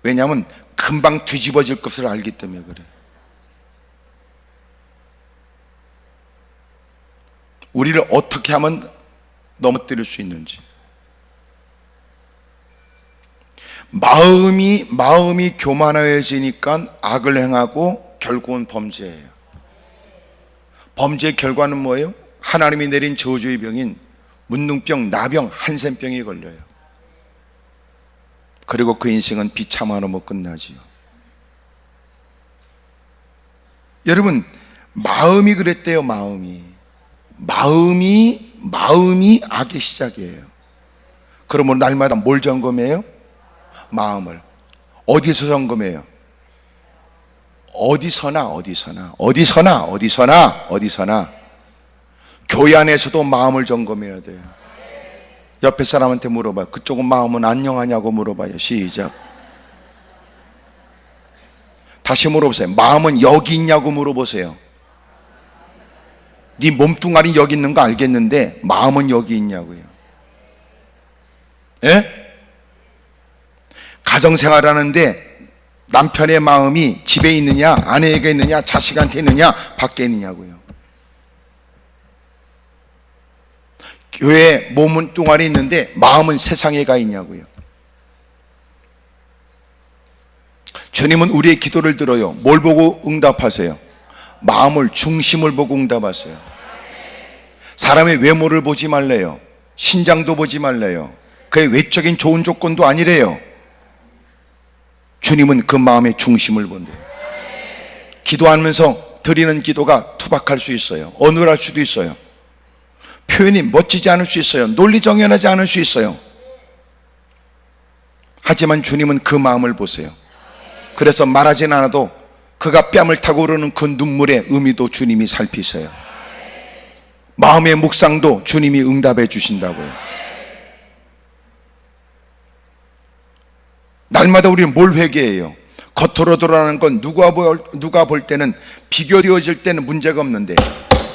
왜냐하면 금방 뒤집어질 것을 알기 때문에 그래요. 우리를 어떻게 하면 넘어뜨릴 수 있는지. 마음이 교만해지니까 악을 행하고 결국은 범죄예요. 범죄의 결과는 뭐예요? 하나님이 내린 저주의 병인 문둥병, 나병, 한센병이 걸려요. 그리고 그 인생은 비참함으로 못 끝나지요. 여러분, 마음이 그랬대요. 마음이 악의 시작이에요. 그러면 날마다 뭘 점검해요? 마음을. 어디서 점검해요? 어디서나. 교회 안에서도 마음을 점검해야 돼요. 옆에 사람한테 물어봐요. 그쪽은 마음은 안녕하냐고 물어봐요. 시작. 다시 물어보세요. 마음은 여기 있냐고 물어보세요. 네 몸뚱아리 여기 있는 거 알겠는데 마음은 여기 있냐고요. 예? 가정생활하는데 남편의 마음이 집에 있느냐, 아내에게 있느냐, 자식한테 있느냐, 밖에 있느냐고요. 교회에 몸은 뚱아리 있는데 마음은 세상에 가 있냐고요. 주님은 우리의 기도를 들어요. 뭘 보고 응답하세요? 마음을, 중심을 보고 응답하세요. 사람의 외모를 보지 말래요. 신장도 보지 말래요. 그의 외적인 좋은 조건도 아니래요. 주님은 그 마음의 중심을 본대요. 기도하면서 드리는 기도가 투박할 수 있어요. 어눌할 수도 있어요. 표현이 멋지지 않을 수 있어요. 논리정연하지 않을 수 있어요. 하지만 주님은 그 마음을 보세요. 그래서 말하진 않아도 그가 뺨을 타고 흐르는 그 눈물의 의미도 주님이 살피세요. 마음의 묵상도 주님이 응답해 주신다고요. 날마다 우리는 뭘 회개해요? 겉으로 드러나는 건 누가 볼 때는 비교되어질 때는 문제가 없는데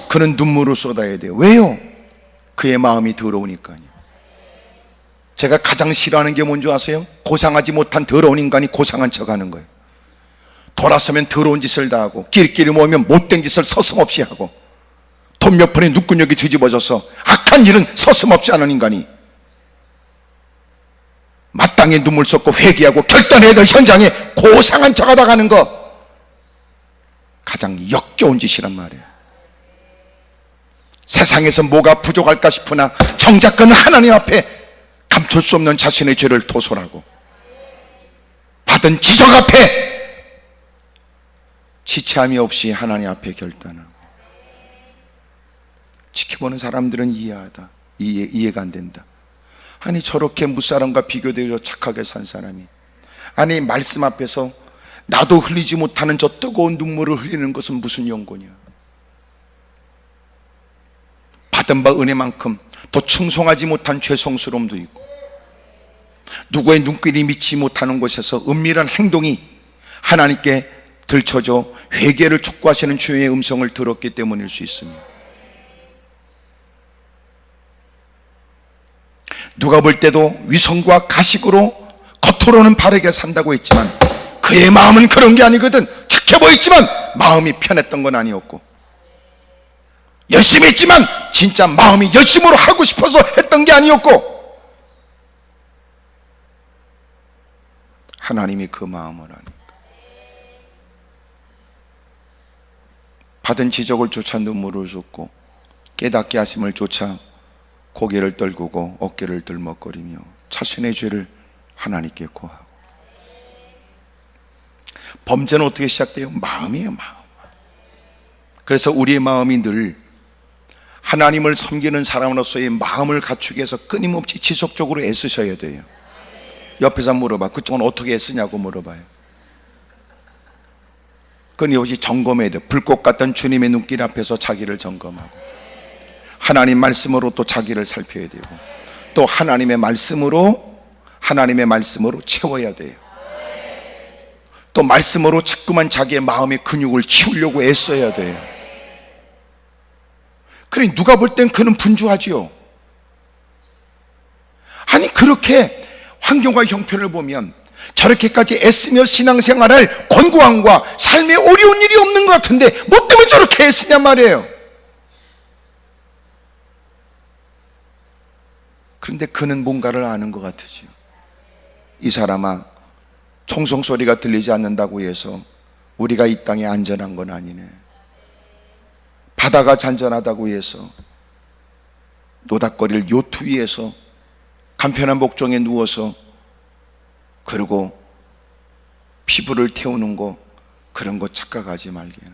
그는 눈물을 쏟아야 돼요. 왜요? 그의 마음이 더러우니까요. 제가 가장 싫어하는 게 뭔지 아세요? 고상하지 못한 더러운 인간이 고상한 척하는 거예요. 돌아서면 더러운 짓을 다 하고, 끼리끼리 모이면 못된 짓을 서슴없이 하고, 돈 몇 푼에 눈구녕이 뒤집어져서 악한 일은 서슴없이 하는 인간이 마땅히 눈물 쏟고 회개하고 결단해야 될 현장에 고상한 척하다 가는 거, 가장 역겨운 짓이란 말이에요. 세상에서 뭐가 부족할까 싶으나 정작 그는 하나님 앞에 감출 수 없는 자신의 죄를 토설하고 받은 지적 앞에 지체함이 없이 하나님 앞에 결단하고. 지켜보는 사람들은 이해가 안 된다. 아니 저렇게 무사람과 비교되어 착하게 산 사람이, 아니 말씀 앞에서 나도 흘리지 못하는 저 뜨거운 눈물을 흘리는 것은 무슨 연고냐. 받은 바 은혜만큼 더 충성하지 못한 죄송스러움도 있고, 누구의 눈길이 미치지 못하는 곳에서 은밀한 행동이 하나님께 들춰져 회개를 촉구하시는 주의 음성을 들었기 때문일 수 있습니다. 누가 볼 때도 위선과 가식으로 겉으로는 바르게 산다고 했지만 그의 마음은 그런 게 아니거든. 착해 보였지만 마음이 편했던 건 아니었고, 열심히 했지만 진짜 마음이 열심으로 하고 싶어서 했던 게 아니었고, 하나님이 그 마음을 아니까. 받은 지적을 쫓아 눈물을 쏟고 깨닫게 하심을 쫓아 고개를 떨구고 어깨를 들먹거리며 자신의 죄를 하나님께 고하고. 범죄는 어떻게 시작돼요? 마음이에요, 마음. 그래서 우리의 마음이 늘 하나님을 섬기는 사람으로서의 마음을 갖추기 위해서 끊임없이 지속적으로 애쓰셔야 돼요. 옆에서 물어봐. 그쪽은 어떻게 애쓰냐고 물어봐요. 끊임없이 점검해야 돼요. 불꽃 같던 주님의 눈길 앞에서 자기를 점검하고, 하나님 말씀으로 또 자기를 살펴야 되고, 또 하나님의 말씀으로 채워야 돼요. 또 말씀으로 자꾸만 자기의 마음의 근육을 키우려고 애써야 돼요. 그러니 누가 볼 땐 그는 분주하지요. 아니 그렇게 환경과 형편을 보면 저렇게까지 애쓰며 신앙생활을 권고함과 삶에 어려운 일이 없는 것 같은데 뭐 때문에 저렇게 애쓰냐 말이에요. 그런데 그는 뭔가를 아는 것 같으지요. 이 사람아, 총성소리가 들리지 않는다고 해서 우리가 이 땅에 안전한 건 아니네. 바다가 잔잔하다고 해서 노닥거릴 요트 위에서 간편한 목종에 누워서 그리고 피부를 태우는 거, 그런 거 착각하지 말게나.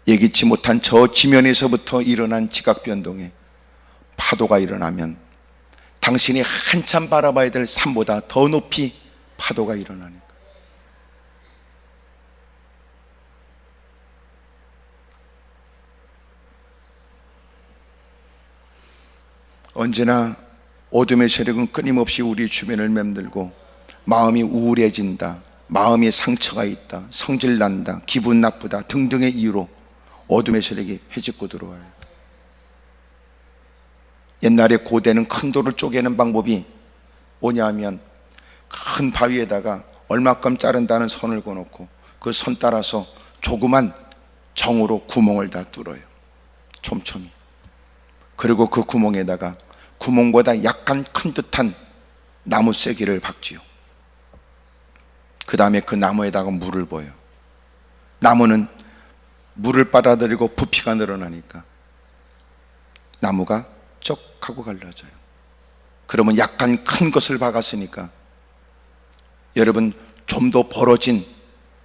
예기치 못한 저 지면에서부터 일어난 지각 변동에 파도가 일어나면 당신이 한참 바라봐야 될 산보다 더 높이 파도가 일어나니까. 언제나 어둠의 세력은 끊임없이 우리 주변을 맴들고 마음이 우울해진다, 마음에 상처가 있다, 성질난다, 기분 나쁘다 등등의 이유로 어둠의 세력이 헤집고 들어와요. 옛날에 고대는 큰 돌을 쪼개는 방법이 뭐냐 하면 큰 바위에다가 얼마큼 자른다는 선을 그어놓고 그 선 따라서 조그만 정으로 구멍을 다 뚫어요. 촘촘히. 그리고 그 구멍에다가 구멍보다 약간 큰 듯한 나무 쐐기를 박지요. 그 다음에 그 나무에다가 물을 부어요. 나무는 물을 빨아들이고 부피가 늘어나니까 나무가 쩍 하고 갈라져요. 그러면 약간 큰 것을 박았으니까 여러분 좀 더 벌어진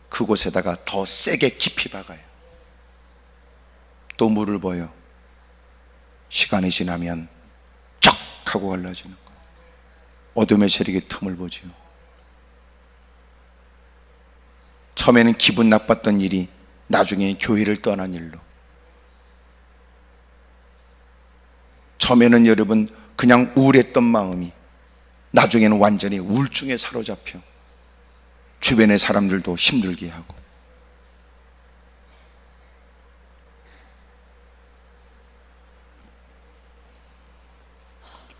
그곳에다가 더 세게 깊이 박아요. 또 물을 부어요. 시간이 지나면 쩍 하고 갈라지는 거예요. 어둠의 세력이 틈을 보지요. 처음에는 기분 나빴던 일이 나중에 교회를 떠난 일로, 처음에는 여러분 그냥 우울했던 마음이 나중에는 완전히 우울증에 사로잡혀 주변의 사람들도 힘들게 하고.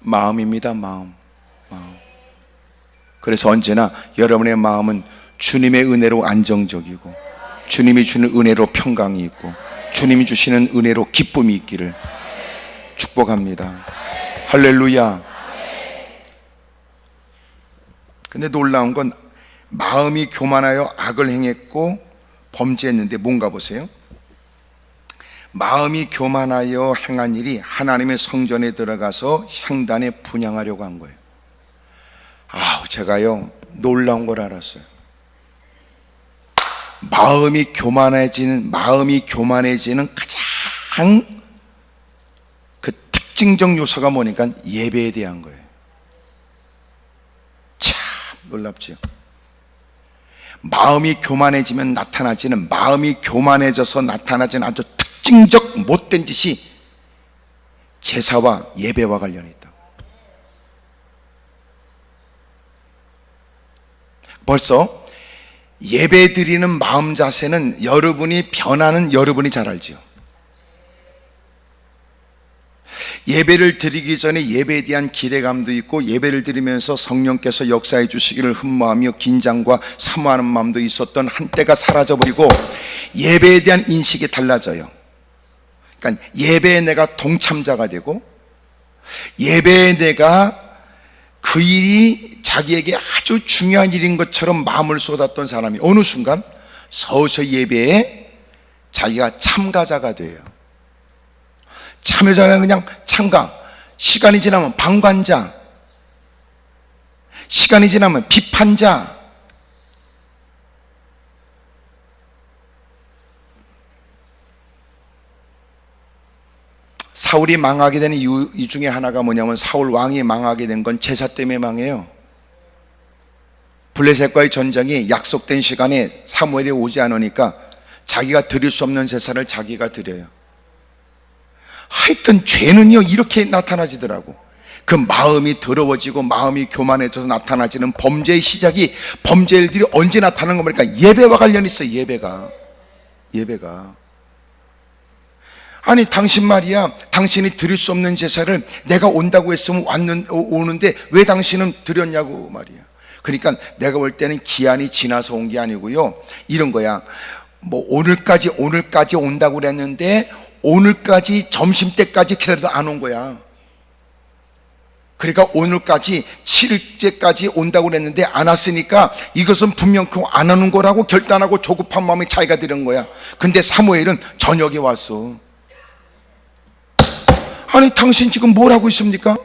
마음입니다. 마음. 그래서 언제나 여러분의 마음은 주님의 은혜로 안정적이고 주님이 주는 은혜로 평강이 있고 주님이 주시는 은혜로 기쁨이 있기를 축복합니다. 할렐루야. 근데 놀라운 건 마음이 교만하여 악을 행했고 범죄했는데 뭔가 보세요. 마음이 교만하여 행한 일이 하나님의 성전에 들어가서 향단에 분향하려고 한 거예요. 제가요 놀라운 걸 알았어요. 마음이 교만해지는 가장 그 특징적 요소가 뭐니까 예배에 대한 거예요. 참 놀랍지요. 마음이 교만해지면 나타나지는, 마음이 교만해져서 나타나지는 아주 특징적 못된 짓이 제사와 예배와 관련이 있다고. 벌써 예배 드리는 마음 자세는 여러분이 변하는 여러분이 잘 알지요. 예배를 드리기 전에 예배에 대한 기대감도 있고 예배를 드리면서 성령께서 역사해 주시기를 흠모하며 긴장과 사모하는 마음도 있었던 한때가 사라져버리고 예배에 대한 인식이 달라져요. 그러니까 예배에 내가 동참자가 되고 예배에 내가 그 일이 자기에게 아주 중요한 일인 것처럼 마음을 쏟았던 사람이 어느 순간 서서히 예배에 자기가 참가자가 돼요. 참여자는 그냥 참가, 시간이 지나면 방관자, 시간이 지나면 비판자. 사울이 망하게 된 이유 중에 하나가 뭐냐면 사울 왕이 망하게 된 건 제사 때문에 망해요. 블레셋과의 전쟁이 약속된 시간에 사무엘이 오지 않으니까 자기가 드릴 수 없는 제사를 자기가 드려요. 하여튼 죄는요 이렇게 나타나지더라고. 그 마음이 더러워지고 마음이 교만해져서 나타나지는 범죄의 시작이, 범죄 일들이 언제 나타나는 거 보니까 예배와 관련이 있어요. 예배가 아니 당신 말이야, 당신이 드릴 수 없는 제사를 내가 온다고 했으면 오는데 왜 당신은 드렸냐고 말이야. 그러니까 내가 볼 때는 기한이 지나서 온 게 아니고요, 이런 거야. 뭐 오늘까지 온다고 그랬는데 오늘까지 점심때까지 기다려도 안 온 거야. 그러니까 오늘까지 7일째까지 온다고 그랬는데 안 왔으니까 이것은 분명 안 오는 거라고 결단하고 조급한 마음에 자기가 드린 거야. 근데 사무엘은 저녁에 왔어. 아니 당신 지금 뭘 하고 있습니까?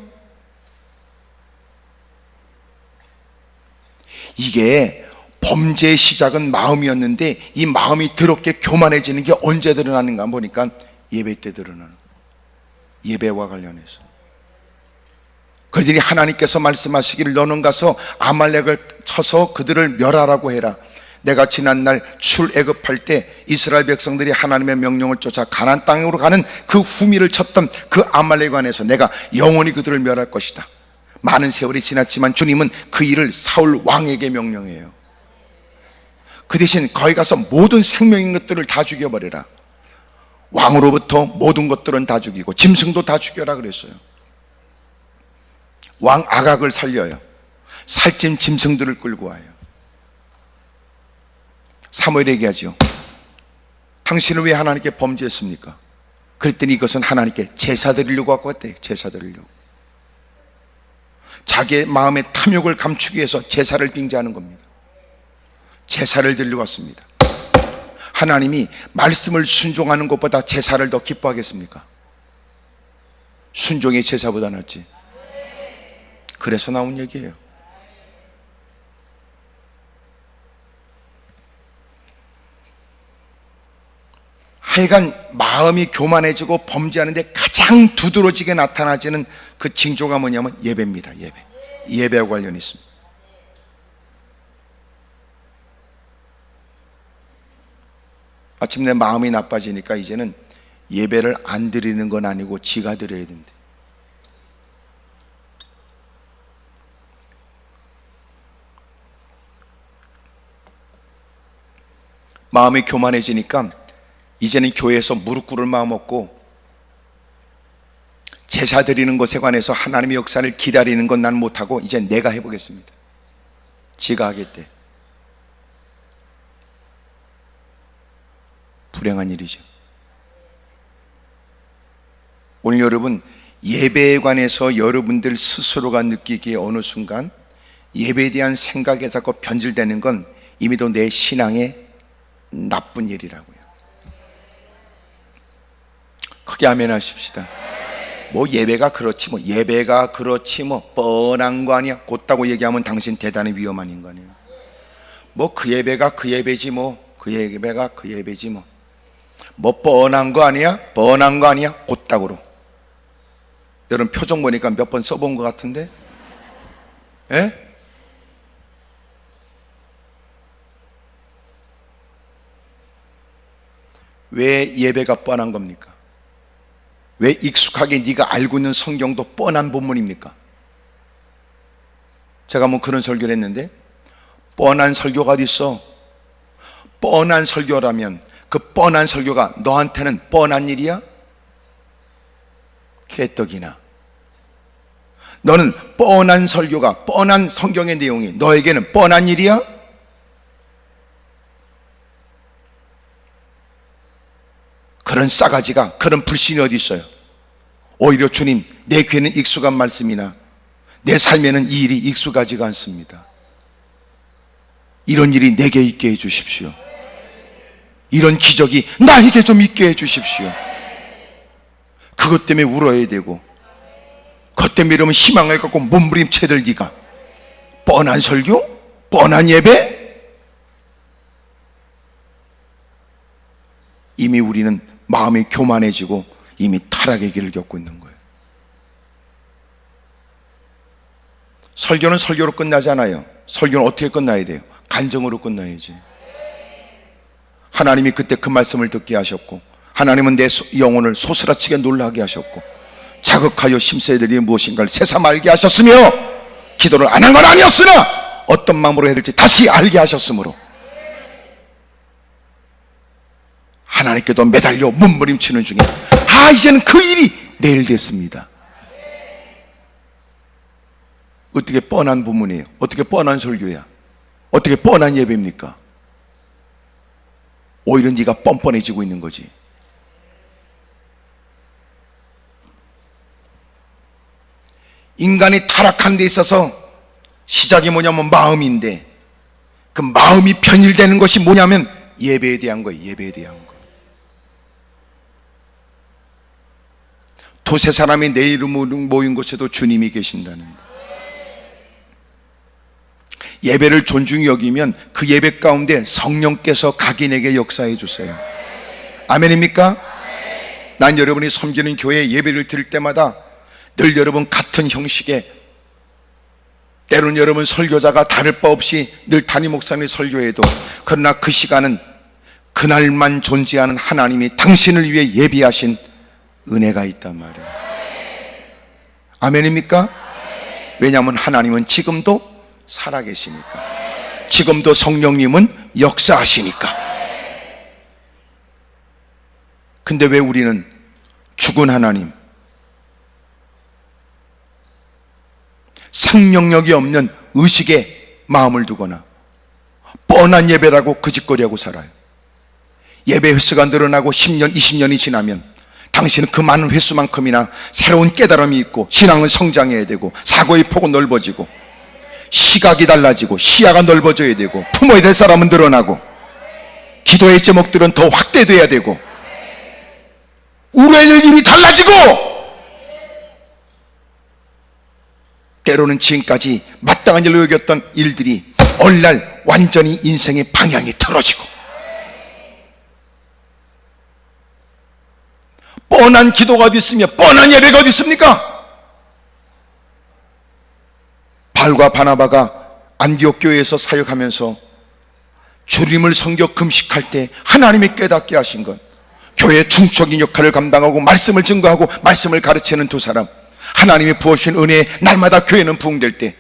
이게 범죄의 시작은 마음이었는데 이 마음이 더럽게 교만해지는 게 언제 드러나는가 보니까 예배 때 드러나는 거예요. 예배와 관련해서. 그들이 하나님께서 말씀하시기를 너는 가서 아말렉을 쳐서 그들을 멸하라고 해라. 내가 지난날 출애굽할 때 이스라엘 백성들이 하나님의 명령을 쫓아 가나안 땅으로 가는 그 후미를 쳤던 그 아말렉 안에서 내가 영원히 그들을 멸할 것이다. 많은 세월이 지났지만 주님은 그 일을 사울 왕에게 명령해요. 그 대신 거기 가서 모든 생명인 것들을 다 죽여버려라. 왕으로부터 모든 것들은 다 죽이고 짐승도 다 죽여라 그랬어요. 왕 아각을 살려요. 살찐 짐승들을 끌고 와요. 사무엘에게 얘기하죠. 당신은 왜 하나님께 범죄했습니까? 그랬더니 이것은 하나님께 제사 드리려고 갖고 왔대요. 제사 드리려고. 자기의 마음의 탐욕을 감추기 위해서 제사를 빙자하는 겁니다. 제사를 드리려고 왔습니다. 하나님이 말씀을 순종하는 것보다 제사를 더 기뻐하겠습니까? 순종이 제사보다 낫지. 그래서 나온 얘기예요. 하여간 마음이 교만해지고 범죄하는데 가장 두드러지게 나타나지는 그 징조가 뭐냐면 예배입니다. 예배와 관련이 있습니다. 마침내 마음이 나빠지니까 이제는 예배를 안 드리는 건 아니고 지가 드려야 된대. 마음이 교만해지니까 이제는 교회에서 무릎 꿇을 마음 없고 제사 드리는 것에 관해서 하나님의 역사를 기다리는 건 난 못하고 이제 내가 해보겠습니다. 지가 하겠대. 불행한 일이죠. 오늘 여러분 예배에 관해서 여러분들 스스로가 느끼기에 어느 순간 예배에 대한 생각에 자꾸 변질되는 건 이미도 내 신앙의 나쁜 일이라고요. 크게 아멘 하십시다. 뭐 예배가 그렇지 뭐 뻔한 거 아니야. 곧다고 얘기하면 당신 대단히 위험한 인간이에요. 뭐 그 예배가 그 예배지 그 예배가 그 예배지 뭐 뻔한 거 아니야 곧다고로. 여러분 표정 보니까 몇 번 써본 것 같은데? 예? 왜 예배가 뻔한 겁니까? 왜 익숙하게 네가 알고 있는 성경도 뻔한 본문입니까? 제가 뭐 그런 설교를 했는데 뻔한 설교가 어디 있어? 뻔한 설교라면 그 뻔한 설교가 너한테는 뻔한 일이야? 개떡이나. 너는 뻔한 설교가 뻔한 성경의 내용이 너에게는 뻔한 일이야? 그런 싸가지가, 그런 불신이 어디 있어요? 오히려 주님, 내 귀에는 익숙한 말씀이나 내 삶에는 이 일이 익숙하지가 않습니다. 이런 일이 내게 있게 해주십시오. 이런 기적이 나에게 좀 있게 해주십시오. 그것 때문에 울어야 되고 그것 때문에 이러면 희망을 갖고 몸부림쳐들 네가 뻔한 설교? 뻔한 예배? 이미 우리는 마음이 교만해지고 이미 타락의 길을 겪고 있는 거예요. 설교는 설교로 끝나지 않아요. 설교는 어떻게 끝나야 돼요? 간증으로 끝나야지. 하나님이 그때 그 말씀을 듣게 하셨고 하나님은 내 영혼을 소스라치게 놀라게 하셨고 자극하여 심세들이 무엇인가를 새삼 알게 하셨으며 기도를 안 한 건 아니었으나 어떤 마음으로 해야 될지 다시 알게 하셨으므로 하나님께도 매달려 몸부림치는 중에 이제는 그 일이 내일 됐습니다. 어떻게 뻔한 본문이에요? 어떻게 뻔한 설교야? 어떻게 뻔한 예배입니까? 오히려 네가 뻔뻔해지고 있는 거지. 인간이 타락한 데 있어서 시작이 뭐냐면 마음인데 그 마음이 편일되는 것이 뭐냐면 예배에 대한 거예요. 예배에 대한 거. 두세 사람이 내 이름으로 모인 곳에도 주님이 계신다는 거. 예배를 존중히 여기면 그 예배 가운데 성령께서 각인에게 역사해 주세요. 아멘입니까? 난 여러분이 섬기는 교회 예배를 드릴 때마다 늘 여러분 같은 형식의 때로는 여러분 설교자가 다를 바 없이 늘 담임 목사님이 설교해도, 그러나 그 시간은 그날만 존재하는 하나님이 당신을 위해 예비하신 은혜가 있단 말이에요. 아멘입니까? 왜냐하면 하나님은 지금도 살아계시니까, 지금도 성령님은 역사하시니까. 근데 왜 우리는 죽은 하나님, 생명력이 없는 의식에 마음을 두거나 뻔한 예배라고 거짓거리하고 살아요. 예배 횟수가 늘어나고 10년, 20년이 지나면 당신은 그 많은 횟수만큼이나 새로운 깨달음이 있고 신앙은 성장해야 되고 사고의 폭은 넓어지고 시각이 달라지고 시야가 넓어져야 되고 품어야 될 사람은 늘어나고 기도의 제목들은 더 확대돼야 되고 우려해야 될 일이 달라지고, 때로는 지금까지 마땅한 일로 여겼던 일들이 어느날 완전히 인생의 방향이 틀어지고, 뻔한 기도가 어디 있으며 뻔한 예배가 어디 있습니까? 바울과 바나바가 안디옥 교회에서 사역하면서 주님을 섬겨 금식할 때 하나님이 깨닫게 하신 것, 교회의 중적인 역할을 감당하고 말씀을 증거하고 말씀을 가르치는 두 사람, 하나님이 부어주신 은혜에 날마다 교회는 부흥될 때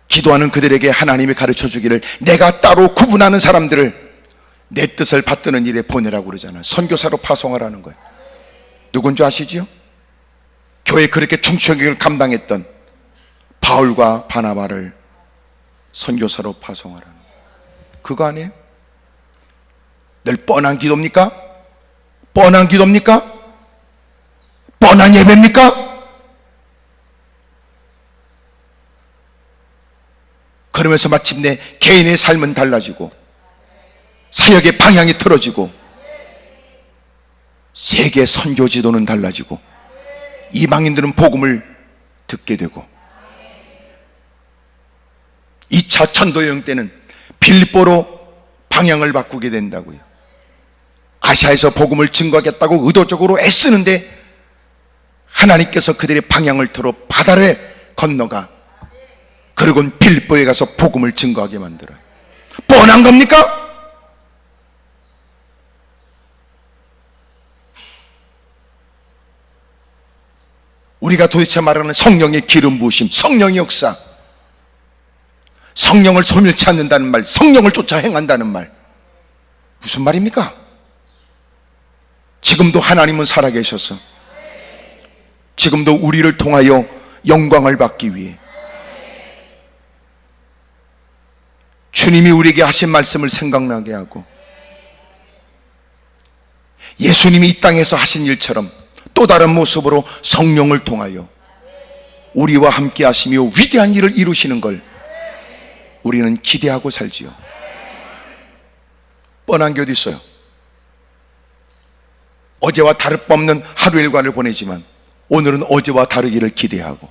기도하는 그들에게 하나님이 가르쳐 주기를, 내가 따로 구분하는 사람들을 내 뜻을 받드는 일에 보내라고 그러잖아요. 선교사로 파송하라는 거예요. 누군지 아시지요? 교회 그렇게 중적역을 감당했던 바울과 바나바를 선교사로 파송하라는 거예요. 그거 아니에요? 늘 뻔한 기도입니까? 뻔한 기도입니까? 뻔한 예배입니까? 그러면서 마침내 개인의 삶은 달라지고 사역의 방향이 틀어지고 세계 선교 지도는 달라지고 이방인들은 복음을 듣게 되고, 2차 전도여행 때는 빌립보로 방향을 바꾸게 된다고요. 아시아에서 복음을 증거하겠다고 의도적으로 애쓰는데 하나님께서 그들의 방향을 틀어 바다를 건너가 그리고는 빌립보에 가서 복음을 증거하게 만들어요. 뻔한 겁니까? 우리가 도대체 말하는 성령의 기름 부으심, 성령의 역사, 성령을 소멸치 않는다는 말, 성령을 쫓아 행한다는 말, 무슨 말입니까? 지금도 하나님은 살아계셔서 지금도 우리를 통하여 영광을 받기 위해 주님이 우리에게 하신 말씀을 생각나게 하고 예수님이 이 땅에서 하신 일처럼 또 다른 모습으로 성령을 통하여 우리와 함께 하시며 위대한 일을 이루시는 걸 우리는 기대하고 살지요. 뻔한 게 어디 있어요? 어제와 다를 바 없는 하루 일과를 보내지만 오늘은 어제와 다르기를 기대하고,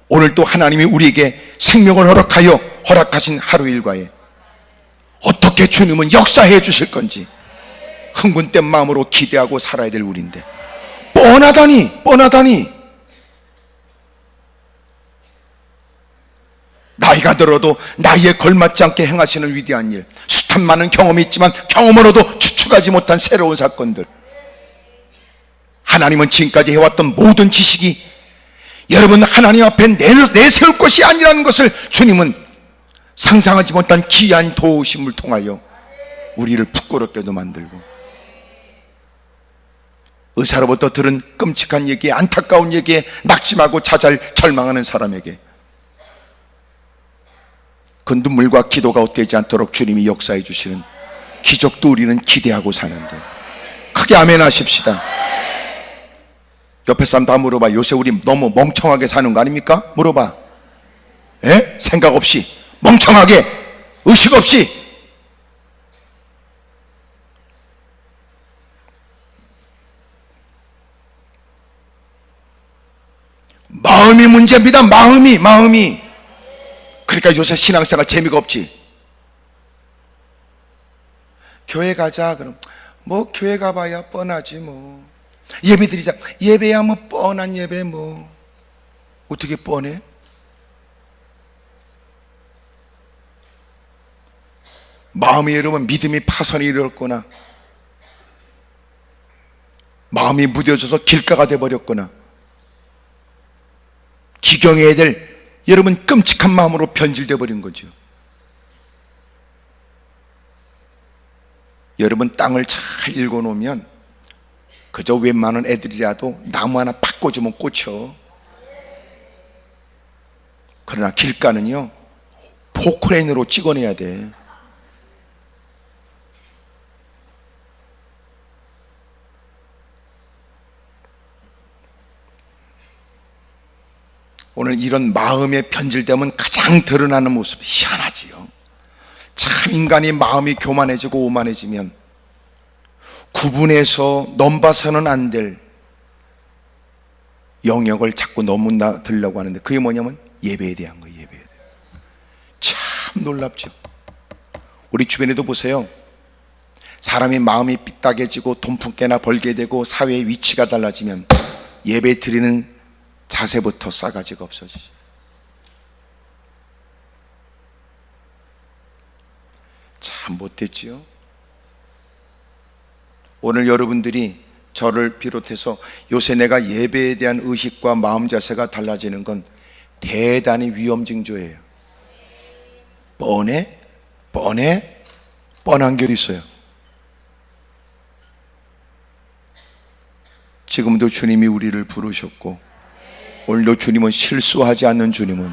오늘 또 하나님이 우리에게 생명을 허락하신 하루 일과에 어떻게 주님은 역사해 주실 건지 흥분된 마음으로 기대하고 살아야 될 우리인데, 뻔하다니 나이가 들어도 나이에 걸맞지 않게 행하시는 위대한 일, 숱한 많은 경험이 있지만 경험으로도 추측하지 못한 새로운 사건들, 하나님은 지금까지 해왔던 모든 지식이 여러분 하나님 앞에 내세울 것이 아니라는 것을 주님은 상상하지 못한 귀한 도우심을 통하여 우리를 부끄럽게도 만들고, 의사로부터 들은 끔찍한 얘기에, 안타까운 얘기에 낙심하고 절망하는 사람에게 그 눈물과 기도가 헛되지 않도록 주님이 역사해 주시는 기적도 우리는 기대하고 사는데, 크게 아멘 하십시다. 옆에 사람 다 물어봐. 요새 우리 너무 멍청하게 사는 거 아닙니까? 물어봐. 에? 생각 없이 멍청하게, 의식 없이. 마음이 문제입니다. 마음이. 그러니까 요새 신앙생활 재미가 없지. 교회 가자 그럼 뭐 교회 가봐야 뻔하지 뭐. 예배 드리자, 예배야 뭐 뻔한 예배 뭐. 어떻게 뻔해? 마음이 여러분 믿음이 파손이 일었거나 마음이 무뎌져서 길가가 돼버렸거나 기경해야 될 여러분 끔찍한 마음으로 변질돼 버린 거죠. 여러분 땅을 잘 읽어놓으면 그저 웬만한 애들이라도 나무 하나 팍 꽂으면 꽂혀. 그러나 길가는요 포크레인으로 찍어내야 돼. 오늘 이런 마음의 변질됨은 가장 드러나는 모습, 희한하지요. 참 인간이 마음이 교만해지고 오만해지면 구분해서 넘봐서는 안 될 영역을 자꾸 넘어들려고 하는데 그게 뭐냐면 예배에 대한 거예요. 예배에 대한. 참 놀랍죠. 우리 주변에도 보세요. 사람이 마음이 삐딱해지고 돈 품게나 벌게 되고 사회의 위치가 달라지면 예배 드리는 자세부터 싸가지가 없어지죠. 참 못됐지요. 오늘 여러분들이 저를 비롯해서 요새 내가 예배에 대한 의식과 마음 자세가 달라지는 건 대단히 위험 징조예요. 뻔한 게 있어요. 지금도 주님이 우리를 부르셨고 오늘도 주님은 실수하지 않는 주님은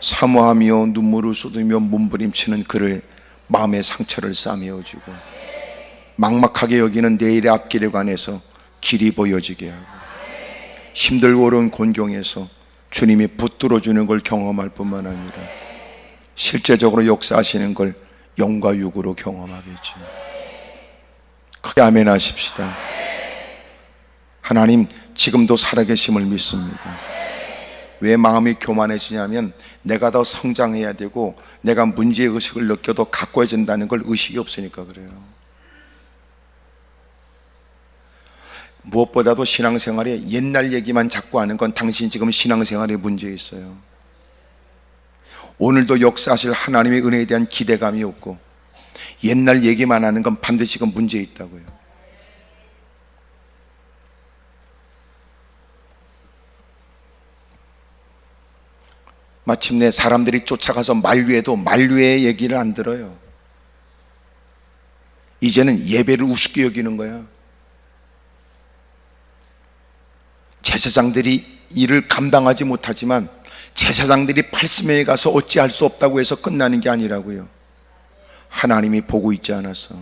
사모하며 눈물을 쏟으며 몸부림치는 그를 마음의 상처를 싸매어주고 막막하게 여기는 내일의 앞길에 관해서 길이 보여지게 하고 힘들고 어려운 곤경에서 주님이 붙들어주는 걸 경험할 뿐만 아니라 실제적으로 역사하시는 걸 영과 육으로 경험하겠죠. 크게 아멘 하십시다. 하나님 지금도 살아계심을 믿습니다. 왜 마음이 교만해지냐면 내가 더 성장해야 되고 내가 문제의식을 느껴도 가꿔진다는 걸 의식이 없으니까 그래요. 무엇보다도 신앙생활에 옛날 얘기만 자꾸 하는 건 당신 지금 신앙생활에 문제 있어요. 오늘도 역사하실 하나님의 은혜에 대한 기대감이 없고 옛날 얘기만 하는 건 반드시 그 문제 있다고요. 마침내 사람들이 쫓아가서 만류해도 만류의 얘기를 안 들어요. 이제는 예배를 우습게 여기는 거야. 제사장들이 일을 감당하지 못하지만 제사장들이 팔심회에 가서 어찌할 수 없다고 해서 끝나는 게 아니라고요. 하나님이 보고 있지 않았어.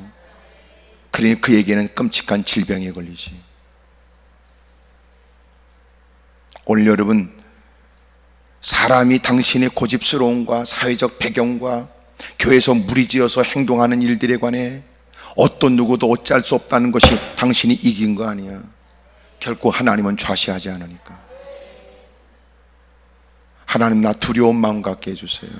그러니 그에게는 끔찍한 질병에 걸리지. 오늘 여러분 사람이 당신의 고집스러움과 사회적 배경과 교회에서 무리지어서 행동하는 일들에 관해 어떤 누구도 어찌할 수 없다는 것이 당신이 이긴 거 아니야. 결코 하나님은 좌시하지 않으니까. 하나님 나 두려운 마음 갖게 해주세요.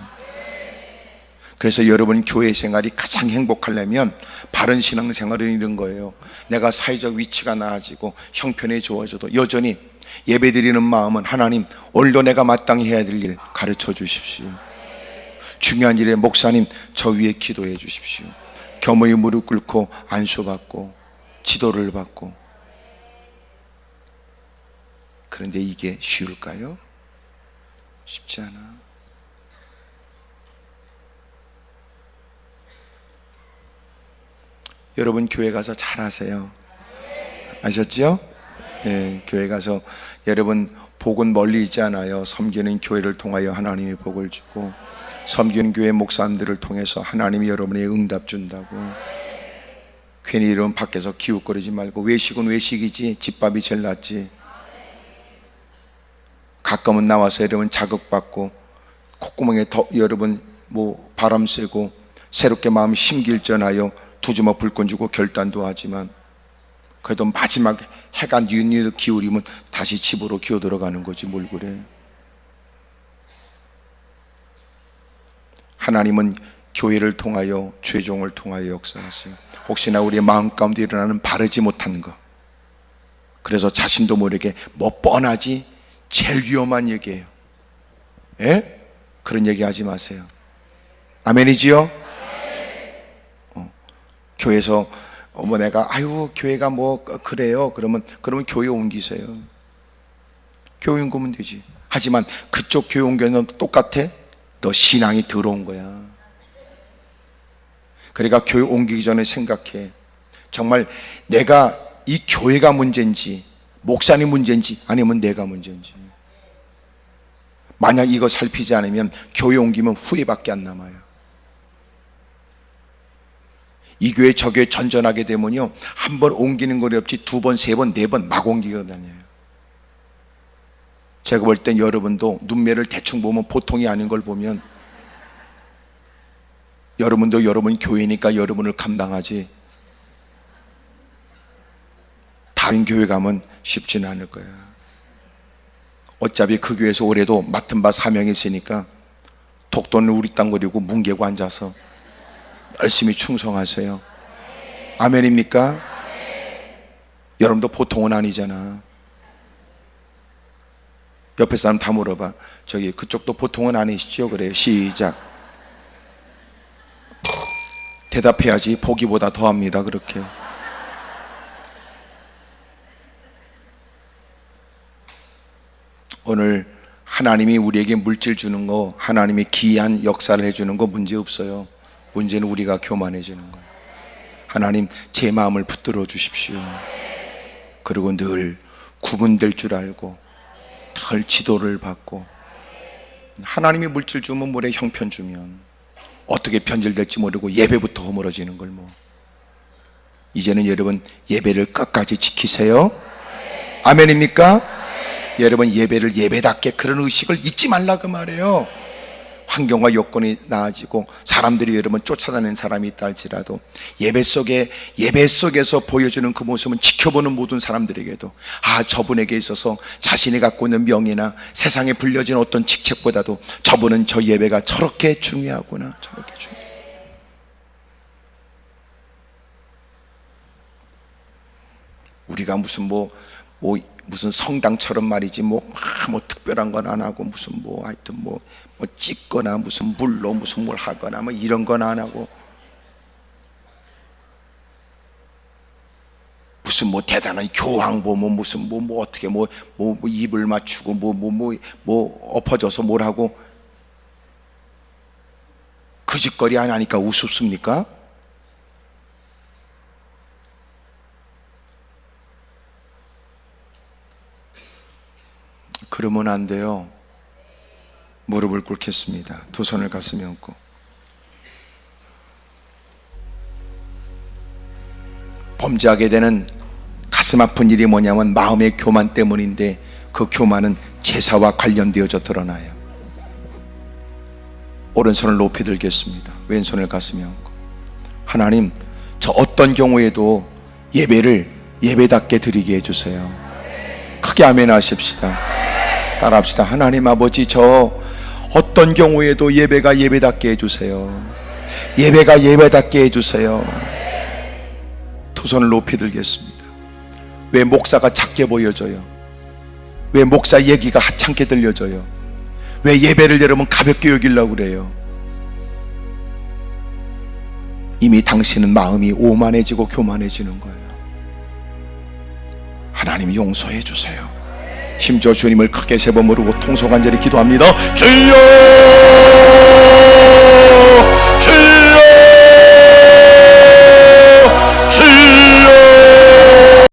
그래서 여러분 교회 생활이 가장 행복하려면 바른 신앙생활은 이런 거예요. 내가 사회적 위치가 나아지고 형편이 좋아져도 여전히 예배드리는 마음은 하나님 오늘도 내가 마땅히 해야 될 일 가르쳐 주십시오. 중요한 일에 목사님 저 위에 기도해 주십시오. 겸허히 무릎 꿇고 안수받고 지도를 받고. 그런데 이게 쉬울까요? 쉽지 않아. 여러분 교회 가서 잘하세요. 아셨죠? 네, 교회 가서 여러분 복은 멀리 있지 않아요. 섬기는 교회를 통하여 하나님이 복을 주고 섬기는 교회 목사님들을 통해서 하나님이 여러분의 응답 준다고. 괜히 이런 밖에서 기웃거리지 말고 외식은 외식이지 집밥이 제일 낫지. 가끔은 나와서 여러분 자극받고 콧구멍에 더 여러분 뭐 바람 쐬고 새롭게 마음 심길전하여 두 주먹 불끈 주고 결단도 하지만 그래도 마지막 해가 뉘뉘 기울이면 다시 집으로 기어 들어가는 거지 뭘 그래. 하나님은 교회를 통하여 죄종을 통하여 역사하세요. 혹시나 우리의 마음 가운데 일어나는 바르지 못한 것, 그래서 자신도 모르게 뭐 뻔하지 제일 위험한 얘기예요. 예? 그런 얘기 하지 마세요. 아멘이지요? 교회에서 뭐 내가 아유 교회가 뭐 그래요 그러면 교회 옮기세요. 교회 옮기면 되지. 하지만 그쪽 교회 옮겨는 똑같아? 너 신앙이 더러운 거야. 그러니까 교회 옮기기 전에 생각해. 정말 내가 이 교회가 문제인지 목사님 문제인지 아니면 내가 문제인지. 만약 이거 살피지 않으면 교회 옮기면 후회밖에 안 남아요. 이 교회 저 교회 전전하게 되면요, 한 번 옮기는 거리 없이 두 번, 세 번, 네 번 막 옮기거든요. 제가 볼 땐 여러분도 눈매를 대충 보면 보통이 아닌 걸 보면 여러분도 여러분 교회니까 여러분을 감당하지 다른 교회 가면 쉽지는 않을 거야. 어차피 그 교회에서 올해도 맡은 바 사명이 있으니까 독도는 우리 땅 거리고 뭉개고 앉아서 열심히 충성하세요. 아멘입니까? 여러분도 보통은 아니잖아. 옆에 사람 다 물어봐. 저기 그쪽도 보통은 아니시죠? 그래요. 시작. 대답해야지. 보기보다 더합니다. 그렇게. 오늘 하나님이 우리에게 물질 주는 거, 하나님이 기이한 역사를 해주는 거 문제 없어요. 문제는 우리가 교만해지는 거예요. 하나님 제 마음을 붙들어 주십시오. 그리고 늘 구분될 줄 알고 늘 지도를 받고, 하나님이 물질 주면 모레 형편 주면 어떻게 변질될지 모르고 예배부터 허물어지는 걸 뭐. 이제는 여러분 예배를 끝까지 지키세요. 아멘입니까? 여러분 예배를 예배답게 그런 의식을 잊지 말라고 말해요. 환경과 여건이 나아지고 사람들이 여러분 쫓아다니는 사람이 있다 할지라도 예배 속에서 보여주는 그 모습은 지켜보는 모든 사람들에게도 저분에게 있어서 자신이 갖고 있는 명예나 세상에 불려진 어떤 직책보다도 저분은 저 예배가 저렇게 중요하구나, 저렇게 중요해. 우리가 무슨 성당처럼 말이지 뭐 특별한 건 안 하고 무슨 하여튼 뭐 찍거나 무슨 물로 무슨 뭘 하거나 뭐 이런 건 안 하고 무슨 대단한 교황보 무슨 어떻게 입을 맞추고 엎어져서 뭘 하고 그 짓거리 안 하니까 우습습니까? 그러면 안 돼요. 무릎을 꿇겠습니다. 두 손을 가슴에 얹고. 범죄하게 되는 가슴 아픈 일이 뭐냐면 마음의 교만 때문인데, 그 교만은 제사와 관련되어져 드러나요. 오른손을 높이 들겠습니다. 왼손을 가슴에 얹고. 하나님, 저 어떤 경우에도 예배를 예배답게 드리게 해주세요. 크게 아멘 하십시다. 따라합시다. 하나님 아버지, 저 어떤 경우에도 예배가 예배답게 해주세요. 예배가 예배답게 해주세요. 두 손을 높이 들겠습니다. 왜 목사가 작게 보여져요? 왜 목사 얘기가 하찮게 들려져요? 왜 예배를 여러분 가볍게 여기려고 그래요? 이미 당신은 마음이 오만해지고 교만해지는 거예요. 하나님 용서해 주세요. 심지어 주님을 크게 세 번 부르고 통성간절히 기도합니다. 주여!